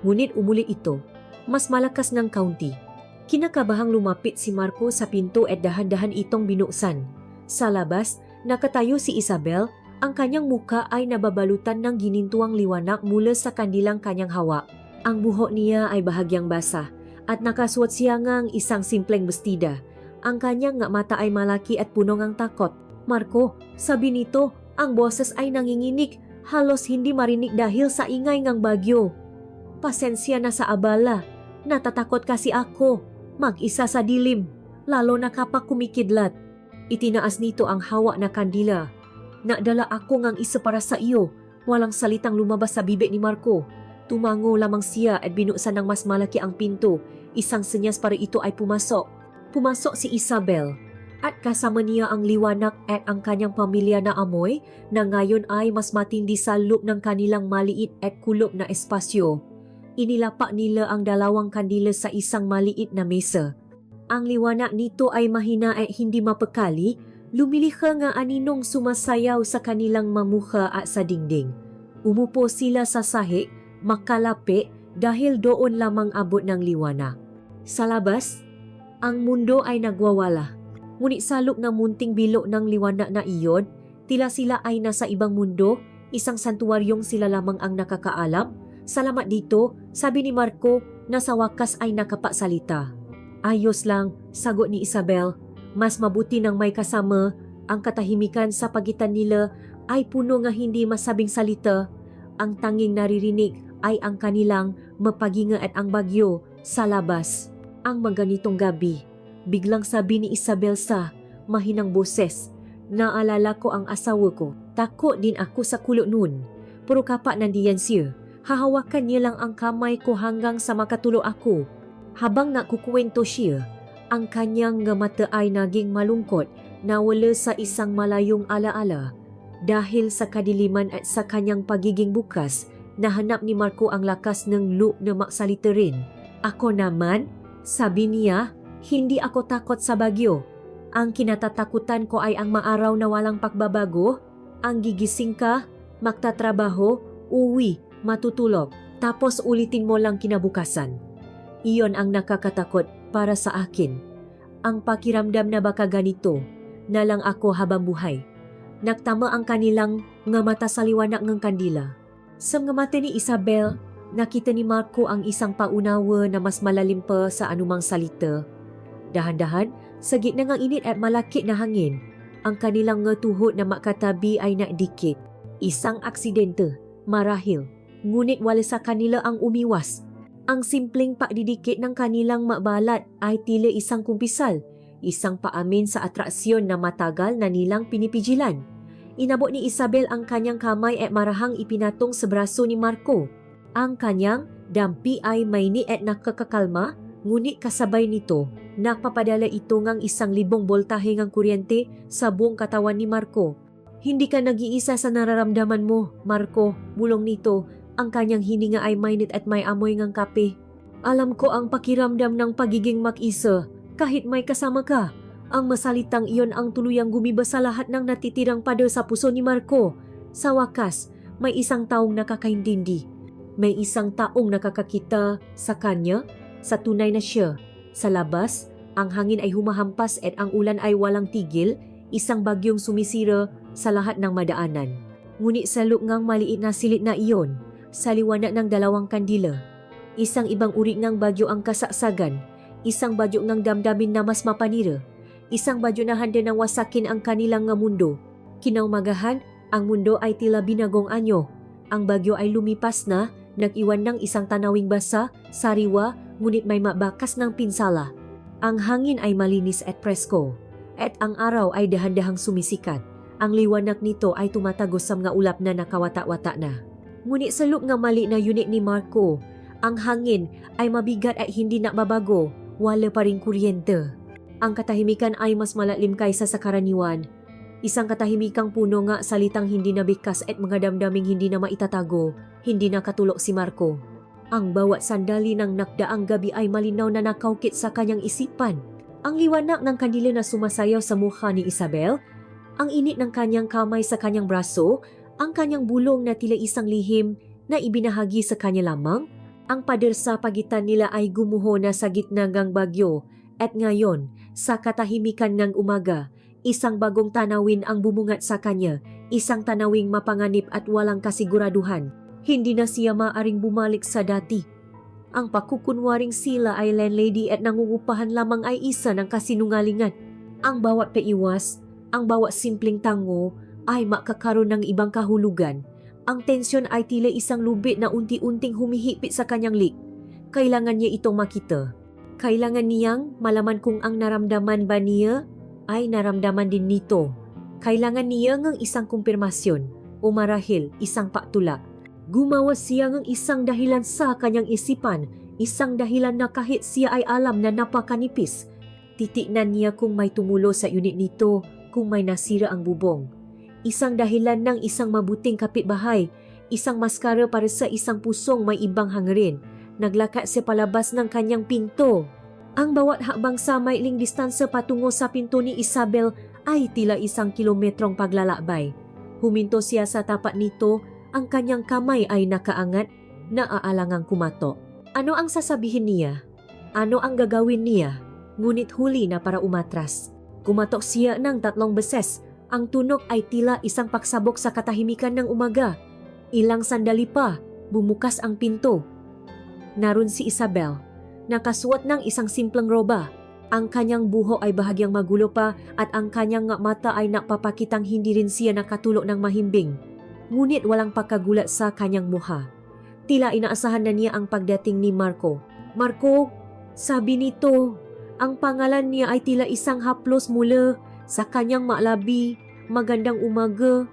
Ngunit umulit ito, mas malakas ng kaunti. Kinakabahang lumapit si Marco sa pinto at dahan-dahan itong binuksan. Sa labas, nakatayo si Isabel, ang kanyang muka ay nababalutan ng ginintuang liwanag mula sa kandilang kanyang hawak. Ang buhok niya ay bahagyang basah at nakasuot siya ngang isang simpleng bestida. Ang kanyang nga mata ay malaki at puno ng takot. Marco, sabi nito, ang boses ay nanginginig, halos hindi marinig dahil sa ingay ng bagyo. Pasensya na sa abala, natatakot kasi ako. Mag-isa sa dilim, lalo na kapag kumikidlat. Itinaas nito ang hawak na kandila. Nadala ako ngang isa para sa iyo. Walang salitang lumabas sa bibig ni Marco. Tumango lamang siya at binuksan ng mas malaki ang pinto. Isang senyas para ito ay pumasok. Pumasok si Isabel. At kasama niya ang liwanag at ang kanyang pamilya na amoy na ngayon ay mas matindi sa loob ng kanilang maliit at kulop na espasyo. Inilapak nila ang 2 kandila sa isang maliit na mesa. Ang liwanag nito ay mahina at hindi mapakali, lumilika nga aninong sumasayaw sa kanilang mamukha at sa dingding. Umupo sila sa sahig, makalapi dahil doon lamang abot ng liwanag. Sa labas, ang mundo ay nagwawala. Ngunit sa loob ng munting bilog ng liwanag na iyon, tila sila ay nasa ibang mundo, isang santuaryong sila lamang ang nakakaalam. Salamat dito, sabi ni Marco na sa wakas ay nakapagsalita. Ayos lang, sagot ni Isabel. Mas mabuti nang may kasama, ang katahimikan sa pagitan nila ay puno nga hindi masabing salita. Ang tanging naririnig ay ang kanilang mapaginga at ang bagyo sa labas. Ang maganitong gabi, biglang sabi ni Isabel sa mahinang boses, naalala ko ang asawa ko. Takot din ako sa kulot nun. Puro kapak nandiyan siya. Hahawakan niya lang ang kamay ko hanggang sa makatulo ako. Habang nakukuwento siya, ang kanyang mata ay naging malungkot na wala sa isang malayong alaala. Dahil sa kadiliman at sa kanyang pagiging bukas, nahanap ni Marco ang lakas ng loob na maksalita rin. Ako naman, sabi niya, hindi ako takot sa bagyo. Ang kinatatakutan ko ay ang maaraw na walang pagbabago. Ang gigising ka, magtatrabaho, uwi, matutulog, tapos ulitin mo lang kinabukasan. Iyon ang nakakatakot para sa akin. Ang pakiramdam na baka ganito na lang ako habang buhay. Nagtama ang kanilang nga mata sa liwanag ng kandila. Sa mga mata ni Isabel, nakita ni Marco ang isang paunawa na mas malalim pa sa anumang salita. Dahan-dahan, sa gitna ng init at malakit na hangin, ang kanilang nga tuhod na makatabi ay nakdikit. Isang aksidente, marahil, ngunit wala sa kanila ang umiwas. Ang simpleng pagdidikit ng kanilang mabalat ay tila isang kumpisal, isang paamin sa atraksyon na matagal na nilang pinipigilan. Inabot ni Isabel ang kanyang kamay at marahang ipinatong sa braso ni Marco. Ang kanyang dampi ay mainit at nakakakalma, ngunit kasabay nito, nagpapadala ito ng 1,000 boltahe ng kuryente sa buong katawan ni Marco. Hindi ka nag-iisa sa nararamdaman mo, Marco. Bulong nito, ang kanyang hininga ay mainit at may amoy ng kape. Alam ko ang pakiramdam ng pagiging mag-isa, kahit may kasama ka. Ang masalitang iyon ang tuluyang gumiba sa lahat ng natitirang pader sa puso ni Marco. Sa wakas, may isang taong nakakaintindi. May isang taong nakakakita sa kanya, sa tunay na siya. Sa labas, ang hangin ay humahampas at ang ulan ay walang tigil, isang bagyong sumisira sa lahat ng madaanan. Ngunit sa loob ngang maliit na silid na iyon, sa liwanag ng 2 kandila, isang ibang uri ng bagyo ang kasaksagan, isang bagyo ng damdamin na mas mapanira, isang bagyo na handa ng wasakin ang kanilang nga mundo. Kinaumagahan, ang mundo ay tila binagong anyo. Ang bagyo ay lumipas na, nag-iwan ng isang tanawing basa, sariwa, ngunit may mabakas ng pinsala. Ang hangin ay malinis at presko, at ang araw ay dahan-dahang sumisikat. Ang liwanag nito ay tumatagos sa mga ulap na nakawata-wata na. Ngunit sa loob ng mali na unit ni Marco, ang hangin ay mabigat at hindi nakbabago, wala pa ring kuryente. Ang katahimikan ay mas malalim kaysa sa karaniwan. Isang katahimikang puno nga salitang hindi nabikas at mga damdaming hindi na maitatago, hindi nakatulog si Marco. Ang bawat sandali ng nakdaang gabi ay malinaw na nakaukit sa kanyang isipan. Ang liwanag ng kandila na sumasayaw sa mukha ni Isabel, ang init ng kanyang kamay sa kanyang braso, ang kanyang bulong na tila isang lihim na ibinahagi sa kanya lamang, ang pader sa pagitan nila ay gumuho na sa gitna ng bagyo. At ngayon, sa katahimikan ng umaga, isang bagong tanawin ang bumungat sa kanya, isang tanawing mapanganib at walang kasiguraduhan. Hindi na siya maaring bumalik sa dati. Ang pakukunwaring sila ay landlady at nangungupahan lamang ay isa ng kasinungalingan. Ang bawat paiwas, ang bawat simpleng tango ay makakaroon ng ibang kahulugan. Ang tensyon ay tila isang lubid na unti-unting humihipit sa kanyang lik. Kailangan niya itong makita. Kailangan niyang malaman kung ang naramdaman ba niya ay naramdaman din nito. Kailangan niya ng isang kumpirmasyon o marahil isang patulak. Gumawa siya ng isang dahilan sa kanyang isipan, isang dahilan na kahit siya ay alam na napakanipis. Titignan niya kung may tumulo sa unit nito, kung may nasira ang bubong. Isang dahilan ng isang mabuting kapitbahay, isang maskara para sa isang pusong may ibang hangarin. Naglakad sa palabas ng kanyang pinto. Ang bawat hakbang sa maikling distansya patungo sa pinto ni Isabel ay tila 1 kilometrong paglalakbay. Huminto siya sa tapat nito, ang kanyang kamay ay nakaangat, naaalangang kumatok. Ano ang sasabihin niya? Ano ang gagawin niya? Ngunit huli na para umatras. Kumatok siya ng 3 beses. Ang tunog ay tila isang pagsabog sa katahimikan ng umaga. Ilang sandali pa, bumukas ang pinto. Naroon si Isabel, nakasuot ng isang simpleng roba. Ang kanyang buho ay bahagyang magulo pa at ang kanyang mata ay napapakitang hindi rin siya nakatulog ng mahimbing. Ngunit walang pagkagulat sa kanyang mukha. Tila inaasahan na niya ang pagdating ni Marco. Marco, sabi nito, ang pangalan niya ay tila isang haplos mula sa kanyang maalabi. Magandang umaga.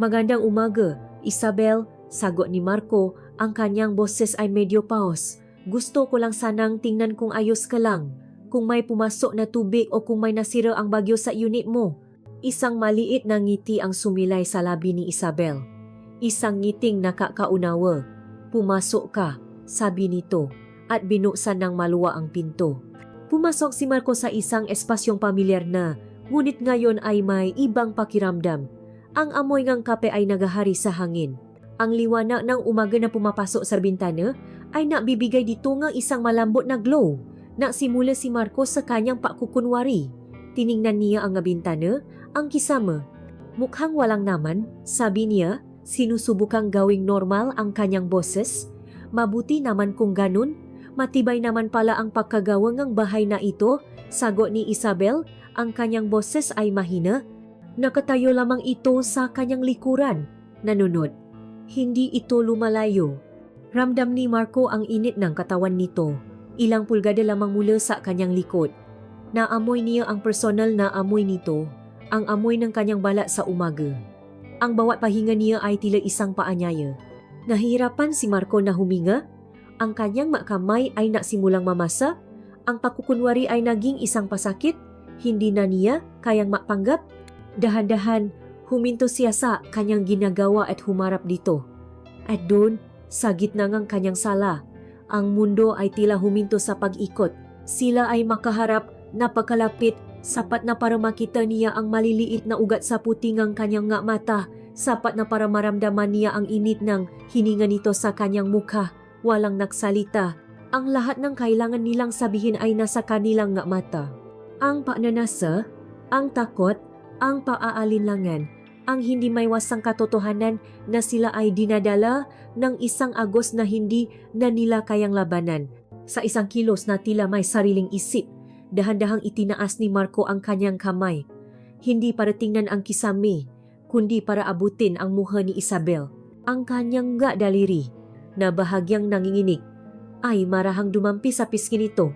Magandang umaga, Isabel, sagot ni Marco. Ang kanyang boses ay medyo paos. Gusto ko lang sanang tingnan kung ayos ka lang. Kung may pumasok na tubig o kung may nasira ang bagyo sa unit mo. Isang maliit na ngiti ang sumilay sa labi ni Isabel. Isang ngiting nakakaunawa. Pumasok ka, sabi nito, at binuksan ng maluwa ang pinto. Pumasok si Marco sa isang espasyong pamilyar na, ngunit ngayon ay may ibang pakiramdam. Ang amoy ng kape ay nagahari sa hangin. Ang liwanag ng umaga na pumapasok sa bintana ay nakbibigay dito ng isang malambot na glow. Naksimula si Marco sa kanyang pakukunwari. Tiningnan niya ang bintana, ang kisama. Mukhang walang naman, sabi niya, sinusubukang gawing normal ang kanyang boses. Mabuti naman kung ganun. Matibay naman pala ang pagkagawa ng bahay na ito, sagot ni Isabel. Ang kanyang boses ay mahina. Nakatayo lamang ito sa kanyang likuran. Nanunod. Hindi ito lumalayo. Ramdam ni Marco ang init ng katawan nito. Ilang pulgada lamang mula sa kanyang likod. Naamoy niya ang personal na amoy nito, ang amoy ng kanyang balat sa umaga. Ang bawat pahinga niya ay tila isang paanyaya. Nahihirapan si Marco na huminga. Ang kanyang kamay ay nasimulang mamasa. Ang pakukunwari ay naging isang pasakit. Hindi na niya kayang mapanggap. Dahan-dahan, huminto siya sa kanyang ginagawa at humarap dito. At doon, sa gitna ng kanyang sala, ang mundo ay tila huminto sa pag-ikot. Sila ay makaharap, napakalapit, sapat na para makita niya ang maliliit na ugat sa puting ng kanyang mata, sapat na para maramdaman niya ang init ng hininga nito sa kanyang mukha. Walang nagsalita. Ang lahat ng kailangan nilang sabihin ay nasa kanilang mata. Ang pagnanasa, ang takot, ang paaalinlangan, ang hindi maiwasang katotohanan na sila ay dinadala ng isang agos na hindi na nila kayang labanan. Sa isang kilos na tila may sariling isip, dahan-dahang itinaas ni Marco ang kanyang kamay. Hindi para tingnan ang kisame, kundi para abutin ang mukha ni Isabel. Ang kanyang daliri, na bahagyang nanginginig, ay marahang dumampi sa pisngi nito.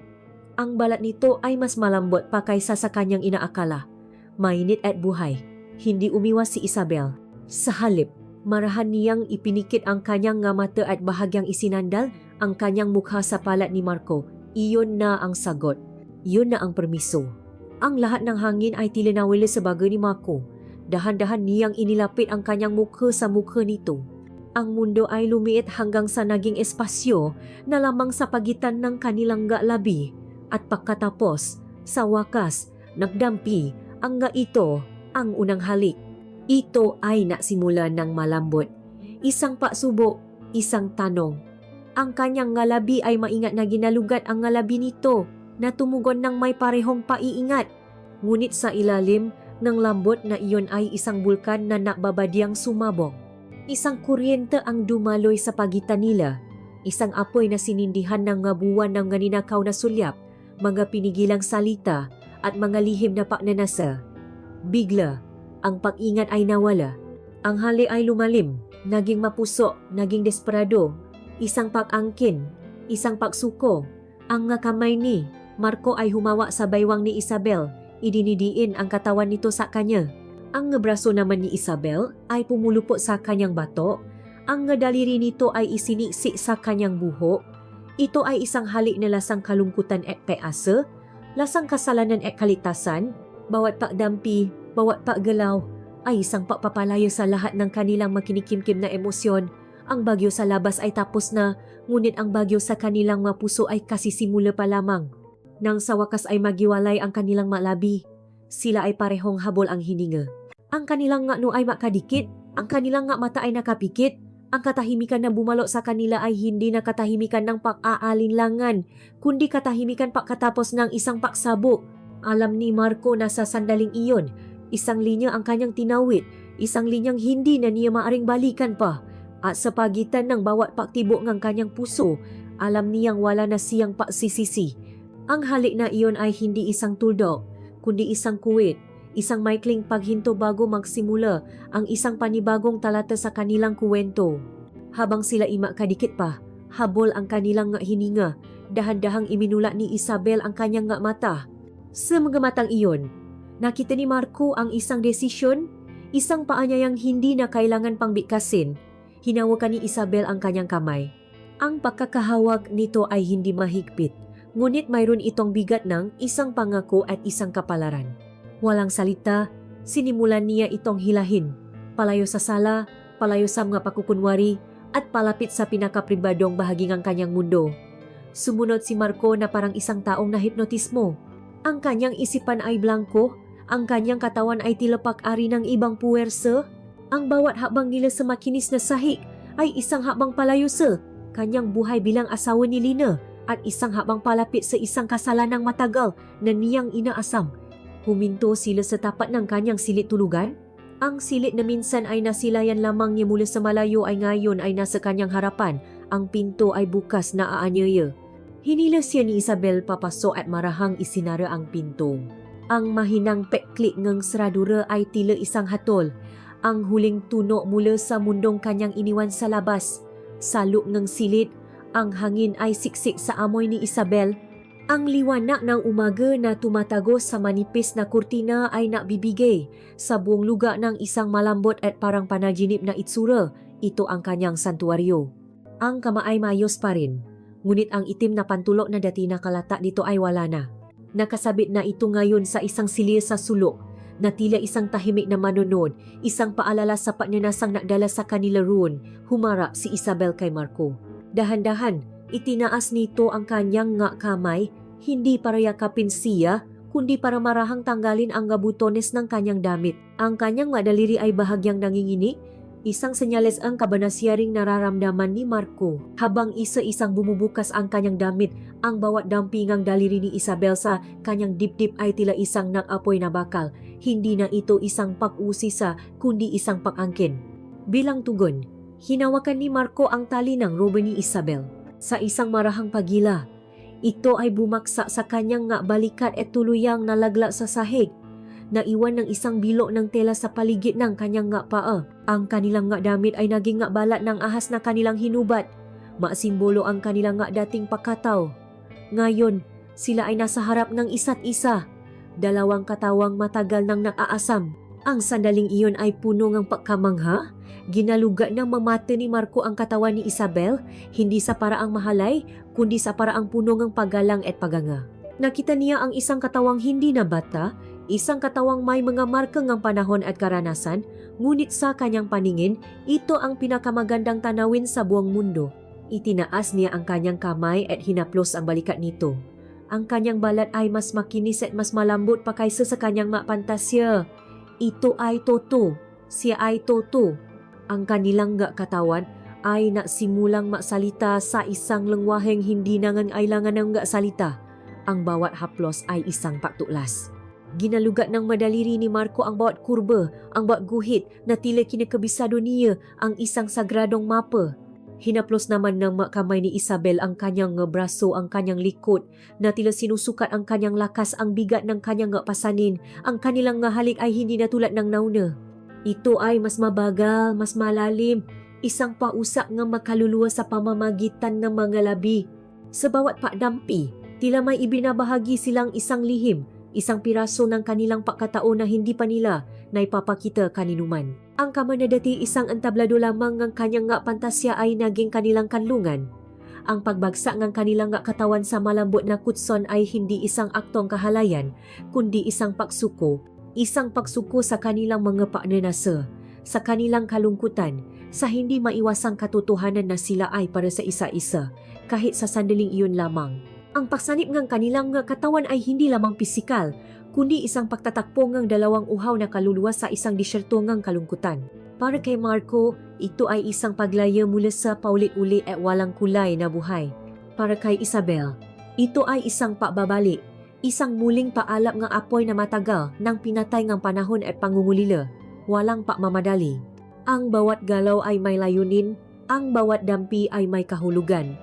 Ang balat nito ay mas malambot pa kaysa sa kanyang inaakala. Mainit at buhay. Hindi umiwas si Isabel. Sa halip, marahan niyang ipinikit ang kanyang mata at bahagyang isinandal ang kanyang mukha sa palat ni Marco. Iyon na ang sagot. Iyon na ang permiso. Ang lahat ng hangin ay tila nawala sa baga ni Marco. Dahan-dahan niyang inilapit ang kanyang mukha sa mukha nito. Ang mundo ay lumiit hanggang sa naging espasyo na lamang sa pagitan ng kanilang labi. At pagkatapos, sa wakas, nagdampi ang ito, ang unang halik. Ito ay nasimula ng malambot. Isang paksubok, isang tanong. Ang kanyang labi ay maingat na ginalugat ang labi nito na tumugon ng may parehong paiingat. Ngunit sa ilalim ng lambot na iyon ay isang bulkan na nakbabadyang sumabog. Isang kuryente ang dumaloy sa pagitan nila. Isang apoy na sinindihan ng buwan ng ninakaw na sulyap, mga pinigilang salita at mga lihim na pagnanasa. Bigla, ang pag-ingat ay nawala. Ang hali ay lumalim, naging mapuso, naging desperado. Isang pag-angkin, isang pagsuko. Ang kamay ni Marco ay humawa sa baywang ni Isabel. Idinidiin ang katawan nito sa kanya. Ang braso naman ni Isabel ay pumulupot sa kanyang bato. Ang daliri nito ay isiniksi sa kanyang buhok. Ito ay isang halik na lasang kalungkutan at peasa, lasang kasalanan at kalitasan. Bawat pagdampi, bawat paggalaw ay isang pagpapalayo sa lahat ng kanilang makinikimkim na emosyon. Ang bagyo sa labas ay tapos na, ngunit ang bagyo sa kanilang mga puso ay kasisimula pa lamang. Nang sa wakas ay magiwalay ang kanilang malabi, sila ay parehong habol ang hininga. Ang kanilang no ay makadikit, ang kanilang mata ay nakapikit. Ang katahimikan na bumalot sa kanila ay hindi na katahimikan ng pag-aalinlangan, kundi katahimikan pagkatapos ng isang paksabog. Alam ni Marco na sa sandaling iyon, isang linya ang kanyang tinawid, isang linyang hindi na niya maaring balikan pa. At sa pagitan ng bawat pagtibok ng kanyang puso, alam niyang wala na siyang pagsisisi. Ang halik na iyon ay hindi isang tuldok, kundi isang kuwit. Isang maikling paghinto bago magsimula ang isang panibagong talata sa kanilang kuwento. Habang sila kadikit pa, habol ang kanilang hininga, dahan-dahang iminula ni Isabel ang kanyang mata. Sa mga matang iyon, nakita ni Marco ang isang desisyon, isang paanyayang hindi na kailangan pang bigkasin. Hinawakan ni Isabel ang kanyang kamay. Ang pagkakahawak nito ay hindi mahigpit, ngunit mayroon itong bigat ng isang pangako at isang kapalaran. Walang salita, Sinimulan niya itong hilahin, palayo sa sala, palayo sa mga pakukunwari, at palapit sa pinakapribadong bahagi ng kanyang mundo. Sumunod si Marco na parang isang taong nahipnotismo. Ang kanyang isipan ay blanko, ang kanyang katawan ay tilapak-ari ng ibang puwersa. Ang bawat habang nila sa makinis na sahig ay isang habang palayo sa kanyang buhay bilang asawa ni Lina at isang habang palapit sa isang kasalanang matagal na niyang inaasam. Huminto sila sa tapat ng kanyang silid tulugan. Ang silid na minsan ay nasilayan lamang niya mula sa malayo ay ngayon ay nasa kanyang harapan. Ang pinto ay bukas na aanyaya. Hinilas siya ni Isabel papasok at marahang isinara ang pinto. Ang mahinang peklik ng seradura ay tila isang hatol. Ang huling tuno mula sa mundong kanyang iniwan sa labas. Sa loob ng silid, ang hangin ay siksik sa amoy ni Isabel. Ang liwanag ng umaga na tumatagos sa manipis na kurtina ay nakbibigay sa buong lugar ng isang malambot at parang panaginip na itsura. Ito ang kanyang santuaryo. Ang kama ay mayos pa rin, ngunit ang itim na pantulok na dati nakalata dito ay wala na. Nakasabit na ito ngayon sa isang silya sa sulok na tila isang tahimik na manunod, isang paalala sa pagnanasang nakdala sa kanila roon. Humarap si Isabel kay Marco. Dahan-dahan, itinaas nito ang kanyang nga kamay, hindi para yakapin siya, kundi para marahang tanggalin ang gabutones ng kanyang damit. Ang kanyang madaliri ay bahagyang nanginginig, isang senyales ang kabanasyaring nararamdaman ni Marco. Habang isa-isang bumubukas ang kanyang damit, ang bawat dampingang daliri ni Isabel sa kanyang dibdib ay tila isang nag-apoy na bakal. Hindi na ito isang pag-usisa, kundi isang pag-angkin. Bilang tugon, hinawakan ni Marco ang tali ng robe ni Isabel. Sa isang marahang pagila, ito ay bumaksak sa kanyang nga balikat at tuluyang nalagla sa sahig. Naiwan ng isang bilog ng tela sa paligid ng kanyang nga paa. Ang kanilang nga damit ay naging nga balat ng ahas na kanilang hinubat. Masimbolo ang kanilang nga dating pakataw. Ngayon, sila ay nasa harap ng isa't isa. Dalawang katawang matagal nang nakaasam. Ang sandaling iyon ay puno ng pagkamangha. Ginaluga ng mamate ni Marco ang katawan ni Isabel, hindi sa paraang mahalay, kundi sa paraang puno ng paggalang at paganga. Nakita niya ang isang katawang hindi na bata, isang katawang may mga marka ng panahon at karanasan, ngunit sa kanyang paningin, ito ang pinakamagandang tanawin sa buong mundo. Itinaas niya ang kanyang kamay at hinaplos ang balikat nito. Ang kanyang balat ay mas makinis at mas malambot pa kaysa sa kanyang mapantasya. Ito ay Toto. Siya ay Toto. Ang kanilang katawan ay nasimulang maksalita sa isang lengwaheng hindi nangangailangan ng salita. Ang bawat haplos ay isang pagtuklas. Ginalugat ng madaliri ni Marco ang bawat kurba, ang bawat guhit na tila kinakabisado niya ang isang sagradong mapa. Hinaplos naman ng kamay ni Isabel ang kanyang braso, ang kanyang likod, na tila sinusukat ang kanyang lakas, ang bigat ng kanyang pasanin. Ang kanilang halik ay hindi na tulad ng nauna. Ito ay mas mabagal, mas malalim, isang pausak nga makaluluwa sa pamamagitan ng mga labi. Sa bawat pakdampi, tila may ibinabahagi silang isang lihim, isang piraso ng kanilang pagkatao na hindi pa nila na ipapakita kaninuman. Ang kama na dati isang entablado lamang ng kanyang pantasya ay naging kanilang kanlungan. Ang pagbagsak ng kanilang katawan sa malambot na kutson ay hindi isang aktong kahalayan, kundi isang pagsuko. Isang pagsuko sa kanilang mga pagnanasa, sa kanilang kalungkutan, sa hindi maiwasang katotohanan na sila ay para sa isa-isa, kahit sa sandaling iyon lamang. Ang pagsanip ng kanilang katawan ay hindi lamang pisikal, kundi isang pagtatakpo ng dalawang uhaw na kaluluwa sa isang disyerto ng kalungkutan. Para kay Marco, ito ay isang paglaya mula sa paulit-ulit at walang kulay na buhay. Para kay Isabel, ito ay isang pababalik, isang muling paalap ng apoy na matagal ng pinatay ng panahon at pangungulila, walang pakmamadali. Ang bawat galaw ay may layunin, ang bawat dampi ay may kahulugan.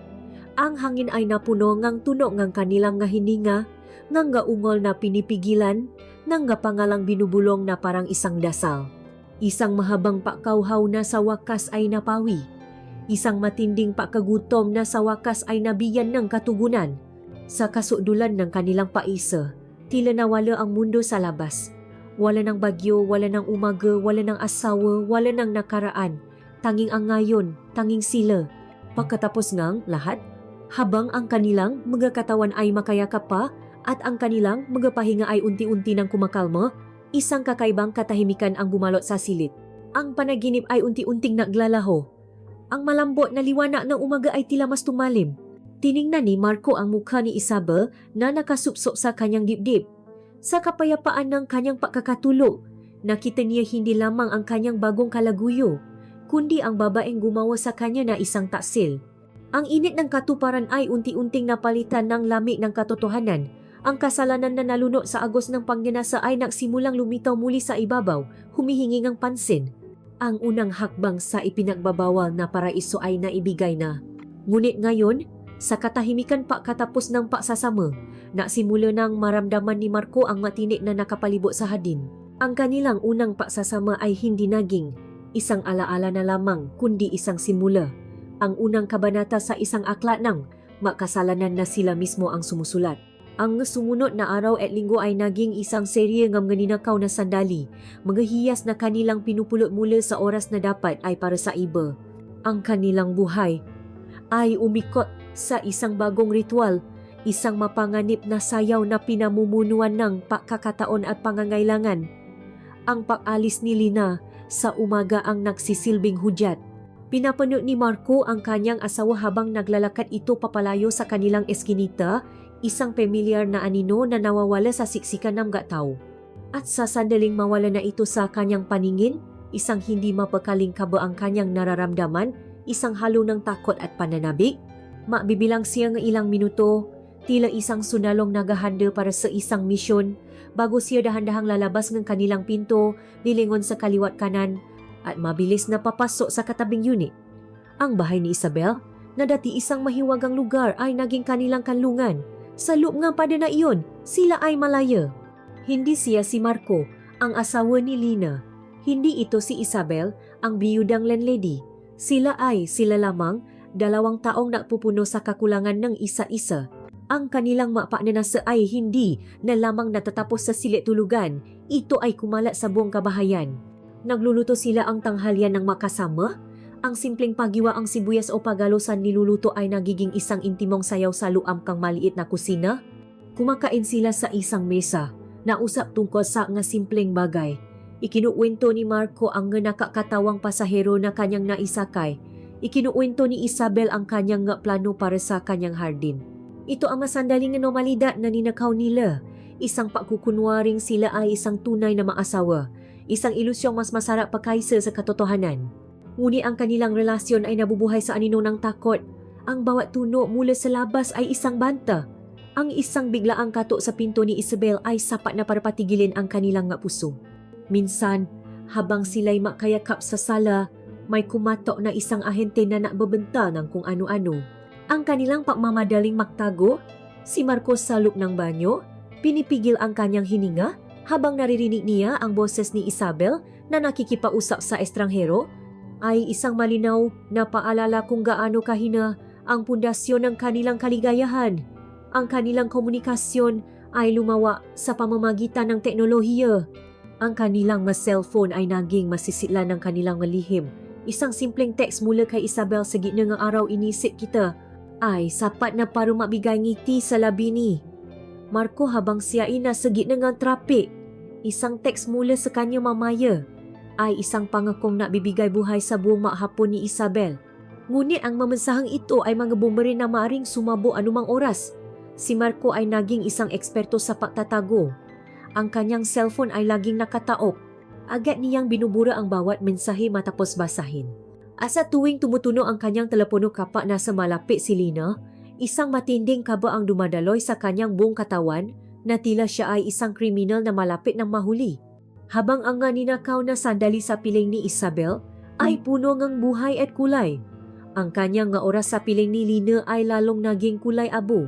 Ang hangin ay napuno ng tunog ng kanilang hininga, ng ungol na pinipigilan, ng pangalang binubulong na parang isang dasal. Isang mahabang pakauhaw na sa wakas ay napawi. Isang matinding pakagutom na sa wakas ay nabiyan ng katugunan. Sa kasudulan ng kanilang paisa, tila nawala ang mundo sa labas. Wala ng bagyo, wala ng umaga, wala ng asawa, wala ng nakaraan. Tanging ang ngayon, tanging sila. Pagkatapos ng lahat, habang ang kanilang mga katawan ay makayakap pa at ang kanilang mga pahinga ay unti-unti nang kumakalma, Isang kakaibang katahimikan ang bumalot sa silid. Ang panaginip ay unti-unting naglalaho. Ang malambot na liwanag ng umaga ay tila mas tumalim. Tiningnan ni Marco ang mukha ni Isabel na nakasupsop sa kanyang dibdib. Sa kapayapaan ng kanyang pagkakatulog, nakita niya hindi lamang ang kanyang bagong kalaguyo, kundi ang babaeng gumawa sa kanya na isang taksil. Ang init ng katuparan ay unti-unting napalitan ng lamig ng katotohanan. Ang kasalanan na nalunok sa agos ng pangnanasa ay nagsimulang lumitaw muli sa ibabaw, humihingi ng pansin. Ang unang hakbang sa ipinagbabawal na paraiso ay naibigay na. Ngunit ngayon, sa katahimikan pagkatapos ng pagsasama, nagsimula nang maramdaman ni Marco ang matinik na nakapalibot sa hadin. Ang kanilang unang pagsasama ay hindi naging isang alaala na lamang, kundi isang simula. Ang unang kabanata sa isang aklat ng makasalanan na sila mismo ang sumusulat. Ang sumunod na araw at linggo ay naging isang serye ng mga ninakaw na sandali, mga hiyas na kanilang pinupulot mula sa oras na dapat ay para sa iba. Ang kanilang buhay ay umikot sa isang bagong ritual, isang mapanganib na sayaw na pinamumunuan ng pagkakataon at pangangailangan. Ang pag-alis ni Lina sa umaga ang nagsisilbing hudyat. Pinapanood ni Marco ang kanyang asawa habang naglalakad ito papalayo sa kanilang eskinita, isang pamilyar na anino na nawawala sa siksikan ng gataw. At sa sandaling mawala na ito sa kanyang paningin, isang hindi mapakaling kaba ang kanyang nararamdaman, isang halo ng takot at pananabik. Mabibilang siya ng ilang minuto, tila isang sundalong naghahanda para sa isang misyon, bago siya dahan-dahang lalabas ng kanilang pinto, lilingon sa kaliwat kanan, at mabilis na papasok sa katabing unit. Ang bahay ni Isabel, na dati isang mahiwagang lugar, ay naging kanilang kanlungan. Sa loob nga pada na iyon, sila ay malaya. Hindi siya si Marco, ang asawa ni Lina. Hindi ito si Isabel, ang biyudang landlady. Sila lamang, 2 taong nagpupuno sa kakulangan ng isa-isa. Ang kanilang mapananasa ay hindi na lamang natatapos sa silit tulugan, ito ay kumalat sa buong kabahayan. Nagluluto sila ang tanghalian ng makasama. Ang simpleng pagiwa ang sibuyas o pagalosan niluluto ay nagiging isang intimong sayaw sa luamkang maliit na kusina. Kumakain sila sa isang mesa, nausap tungkol sa nga simpleng bagay. Ikinuwento ni Marco ang nga nakakatawang pasahero na kanyang naisakay. Ikinuwento ni Isabel ang kanyang nga plano para sa kanyang hardin. Ito ang masandaling anomalidad na ninakaw nila. Isang pagkukunwaring sila ay isang tunay na maasawa. Isang ilusyong mas masarap pa kaysa sa katotohanan. Ngunit ang kanilang relasyon ay nabubuhay sa anino ng takot. Ang bawat tuno mula sa labas ay isang banta. Ang isang biglaang katok sa pinto ni Isabel ay sapat na para patigilin ang kanilang nga puso. Minsan, habang sila'y makayakap sa sala, may kumatok na isang ahente na nakbabenta ng kung ano-ano. Ang kanilang pagmamadaling magtago, si Marcos sa loob ng banyo, pinipigil ang kanyang hininga habang naririnig niya ang boses ni Isabel na nakikipausap sa estranghero, ay isang malinaw na paalala kung gaano kahina ang pundasyon ng kanilang kaligayahan. Ang kanilang komunikasyon ay lumawa sa pamamagitan ng teknolohiya. Ang kanilang cellphone ay naging masisitlan ng kanilang lihim. Isang simpleng text mula kay Isabel sa gitna ng araw inisip kita ay sapat na para mabigay ngiti sa labi ni Marco habang siya ay nasa gitna ng trapik. Isang text mula sa kanyang mamaya ay isang pangakong nabibigay buhay sa buong maghapon ni Isabel. Ngunit ang mamensahang ito ay mga bumbari na maaring sumabo anumang oras. Si Marco ay naging isang eksperto sa pagtatago. Ang kanyang cellphone ay laging nakataop. Agad niyang binubura ang bawat mensahe matapos basahin. At sa tuwing tumutunog ang kanyang telepono kapag nasa malapit si Lina, isang matinding kaba ang dumadaloy sa kanyang buong katawan na tila siya ay isang kriminal na malapit ng mahuli. Habang ang ninakaw na sandali sa piling ni Isabel ay puno ng buhay at kulay. Ang kanyang nga oras sa piling ni Lina ay lalong naging kulay abo.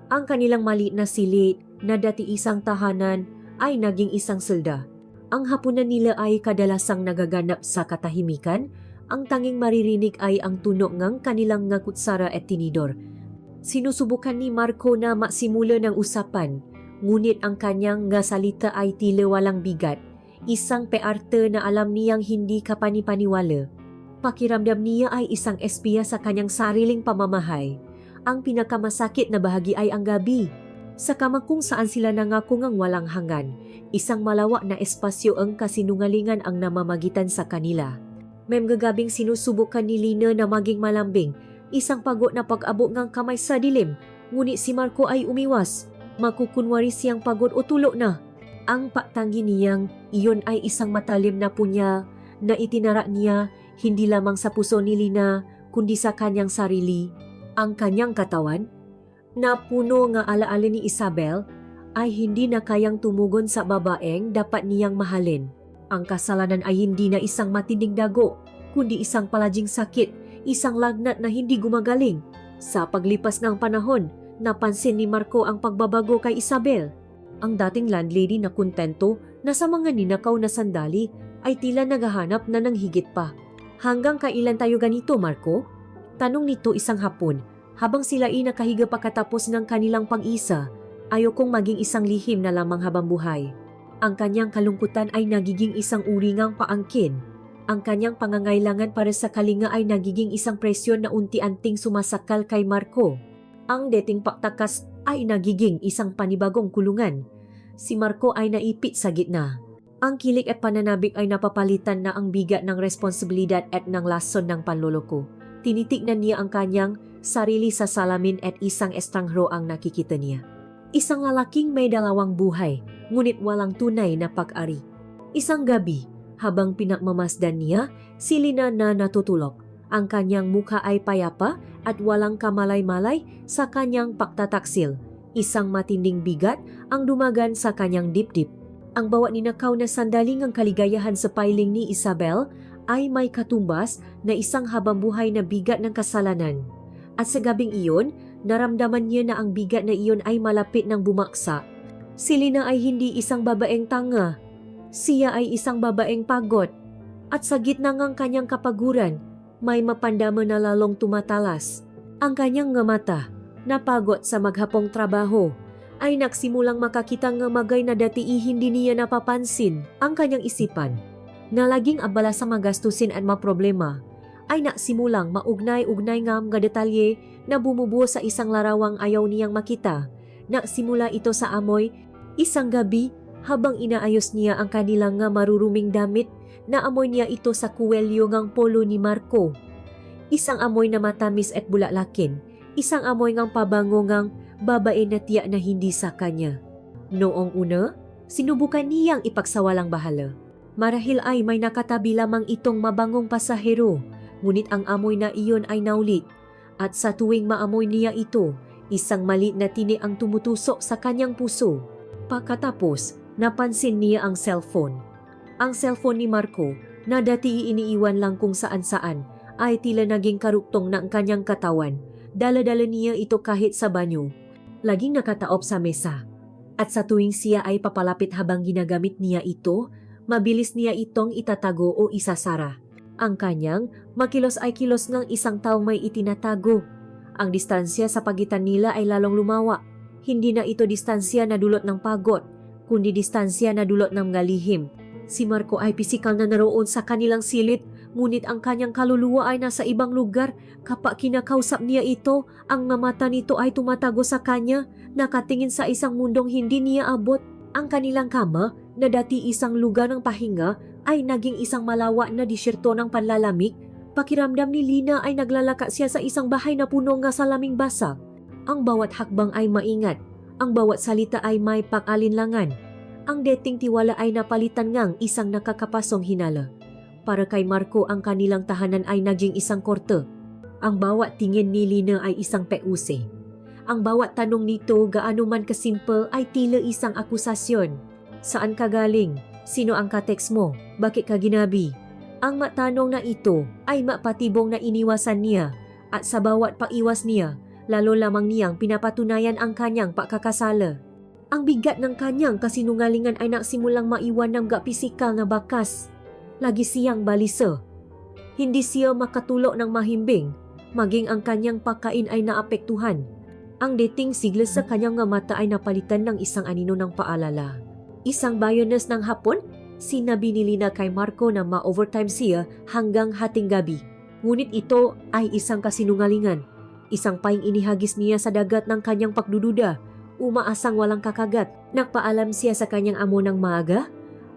Ang kanilang maliit na silid na dati isang tahanan ay naging isang selda. Ang hapunan nila ay kadalasang nagaganap sa katahimikan. Ang tanging maririnig ay ang tunog ng kanilang nga kutsara at tinidor. Sinusubukan ni Marco na maksimula ng usapan, ngunit ang kanyang nga salita ay tila walang bigat. Isang pearte na alam niyang hindi kapanipaniwala. Pakiramdam niya ay isang espiya sa kanyang sariling pamamahay. Ang pinakamasakit na bahagi ay ang gabi. Sa kamang kung saan sila nangako ngang walang hanggan, isang malawak na espasyo ang kasinungalingan ang namamagitan sa kanila. May gagabing sinusubukan ni Lina na maging malambing, isang pagod na pag-abot ngang kamay sa dilim, ngunit si Marco ay umiwas. Makukunwari siyang pagod o tulo na. Ang pagtanggi niyang iyon ay isang matalim na punya na itinara niya hindi lamang sa puso ni Lina kundi sa kanyang sarili. Ang kanyang katawan, na puno nga alaala ni Isabel, ay hindi na kayang tumugon sa babaeng dapat niyang mahalin. Ang kasalanan ay hindi na isang matinding dago, kundi isang palaging sakit, isang lagnat na hindi gumagaling. Sa paglipas ng panahon, napansin ni Marco ang pagbabago kay Isabel. Ang dating landlady na kontento na sa mga ninakaw na sandali ay tila naghahanap na ng higit pa. Hanggang kailan tayo ganito, Marco? Tanong nito isang hapon. Habang sila ay nakahiga pagkatapos ng kanilang pag-isa, ayokong maging isang lihim na lamang habang buhay. Ang kanyang kalungkutan ay nagiging isang uri ngang paangkin. Ang kanyang pangangailangan para sa kalinga ay nagiging isang presyon na unti-anting sumasakal kay Marco. Ang dating paktakas ay nagiging isang panibagong kulungan. Si Marco ay naipit sa gitna. Ang kilig at pananabik ay napapalitan na ang bigat ng responsibilidad at ng lason ng panloloko. Tinitignan niya ang kanyang sarili sa salamin at isang estranghero ang nakikita niya. Isang lalaking may dalawang buhay, ngunit walang tunay na pag-ari. Isang gabi, habang pinagmamasdan niya, si Lina na natutulog. Ang kanyang mukha ay payapa at walang kamalay-malay sa kanyang pagtataksil. Isang matinding bigat ang dumagan sa kanyang dibdib. Ang bawat ninakaw na sandaling ang kaligayahan sa piling ni Isabel ay may katumbas na isang habang-buhay na bigat ng kasalanan. At sa gabing iyon, naramdaman niya na ang bigat na iyon ay malapit ng bumaksa. Si Lina ay hindi isang babaeng tanga. Siya ay isang babaeng pagod. At sa gitna ng kanyang kapaguran, may mapandama na lalong tumatalas. Ang kanyang nga mata, napagod sa maghapong trabaho, ay nagsimulang makakita nga magay na dati hindi niya napapansin. Ang kanyang isipan, na laging abala sa magastusin at maproblema, ay nagsimulang maugnay-ugnay nga mga detalye na bumubuo sa isang larawang ayaw niyang makita. Nagsimula ito sa amoy. Isang gabi, habang inaayos niya ang kanilang nga maruruming damit, naamoy niya ito sa kuwelyo ngang polo ni Marco. Isang amoy na matamis at bulaklakin. Isang amoy ngang pabango ngang babae na tiyak na hindi sa kanya. Noong una, sinubukan niyang ipagsawalang bahala. Marahil ay may nakatabi lamang itong mabangong pasahero, ngunit ang amoy na iyon ay naulit. At sa tuwing maamoy niya ito, isang maliit na tini ang tumutusok sa kanyang puso. Pagkatapos, napansin niya ang cellphone. Ang cellphone ni Marco, na dati iniiwan lang kung saan-saan, ay tila naging karuktong ng kanyang katawan. Dala-dala niya ito kahit sa banyo. Laging nakataob sa mesa. At sa tuwing siya ay papalapit habang ginagamit niya ito, mabilis niya itong itatago o isasara. Ang kanyang makilos ay kilos ng isang taong may itinatago. Ang distansya sa pagitan nila ay lalong lumawa. Hindi na ito distansya na dulot ng pagod, kundi distansya na dulot ng galihim. Si Marco ay pisikal na naroon sa kanilang silid, ngunit ang kanyang kaluluwa ay nasa ibang lugar. Kapag kinakausap niya ito, ang mata nito ay tumatago sa kanya, nakatingin sa isang mundong hindi niya abot. Ang kanilang kama, na dati isang lugar ng pahinga, ay naging isang malawak na disyerto ng panlalamig. Pakiramdam ni Lina ay naglalakad siya sa isang bahay na puno nga salaming basag. Ang bawat hakbang ay maingat, ang bawat salita ay may pag-alinlangan. Ang dating tiwala ay napalitan ngang isang nakakapasong hinala. Para kay Marco, ang kanilang tahanan ay naging isang korte. Ang bawat tingin ni Lina ay isang peuse. Ang bawat tanong nito, gaano man kasimple, ay tila isang akusasyon. Saan ka galing? Sino ang katext mo? Bakit ka ginabi? Ang matanong na ito ay mapatibong na iniwasan niya, at sa bawat pag-iwas niya, lalo lamang niyang pinapatunayan ang kanyang pagkakasala. Ang bigat ng kanyang kasinungalingan ay nagsimulang maiwan ng pisikal na bakas. Lagi siyang balisa. Hindi siya makatulog ng mahimbing, maging ang kanyang pagkain ay naapektuhan. Ang dating sigla sa kanyang mata ay napalitan ng isang anino ng paalala. Isang Biyernes ng hapon, sinabi ni Lina kay Marco na ma-overtime siya hanggang hating gabi. Ngunit ito ay isang kasinungalingan. Isang paing inihagis niya sa dagat ng kanyang pagdududa Umaasang walang kakagat. Nagpaalam siya sa kanyang amo ng maaga.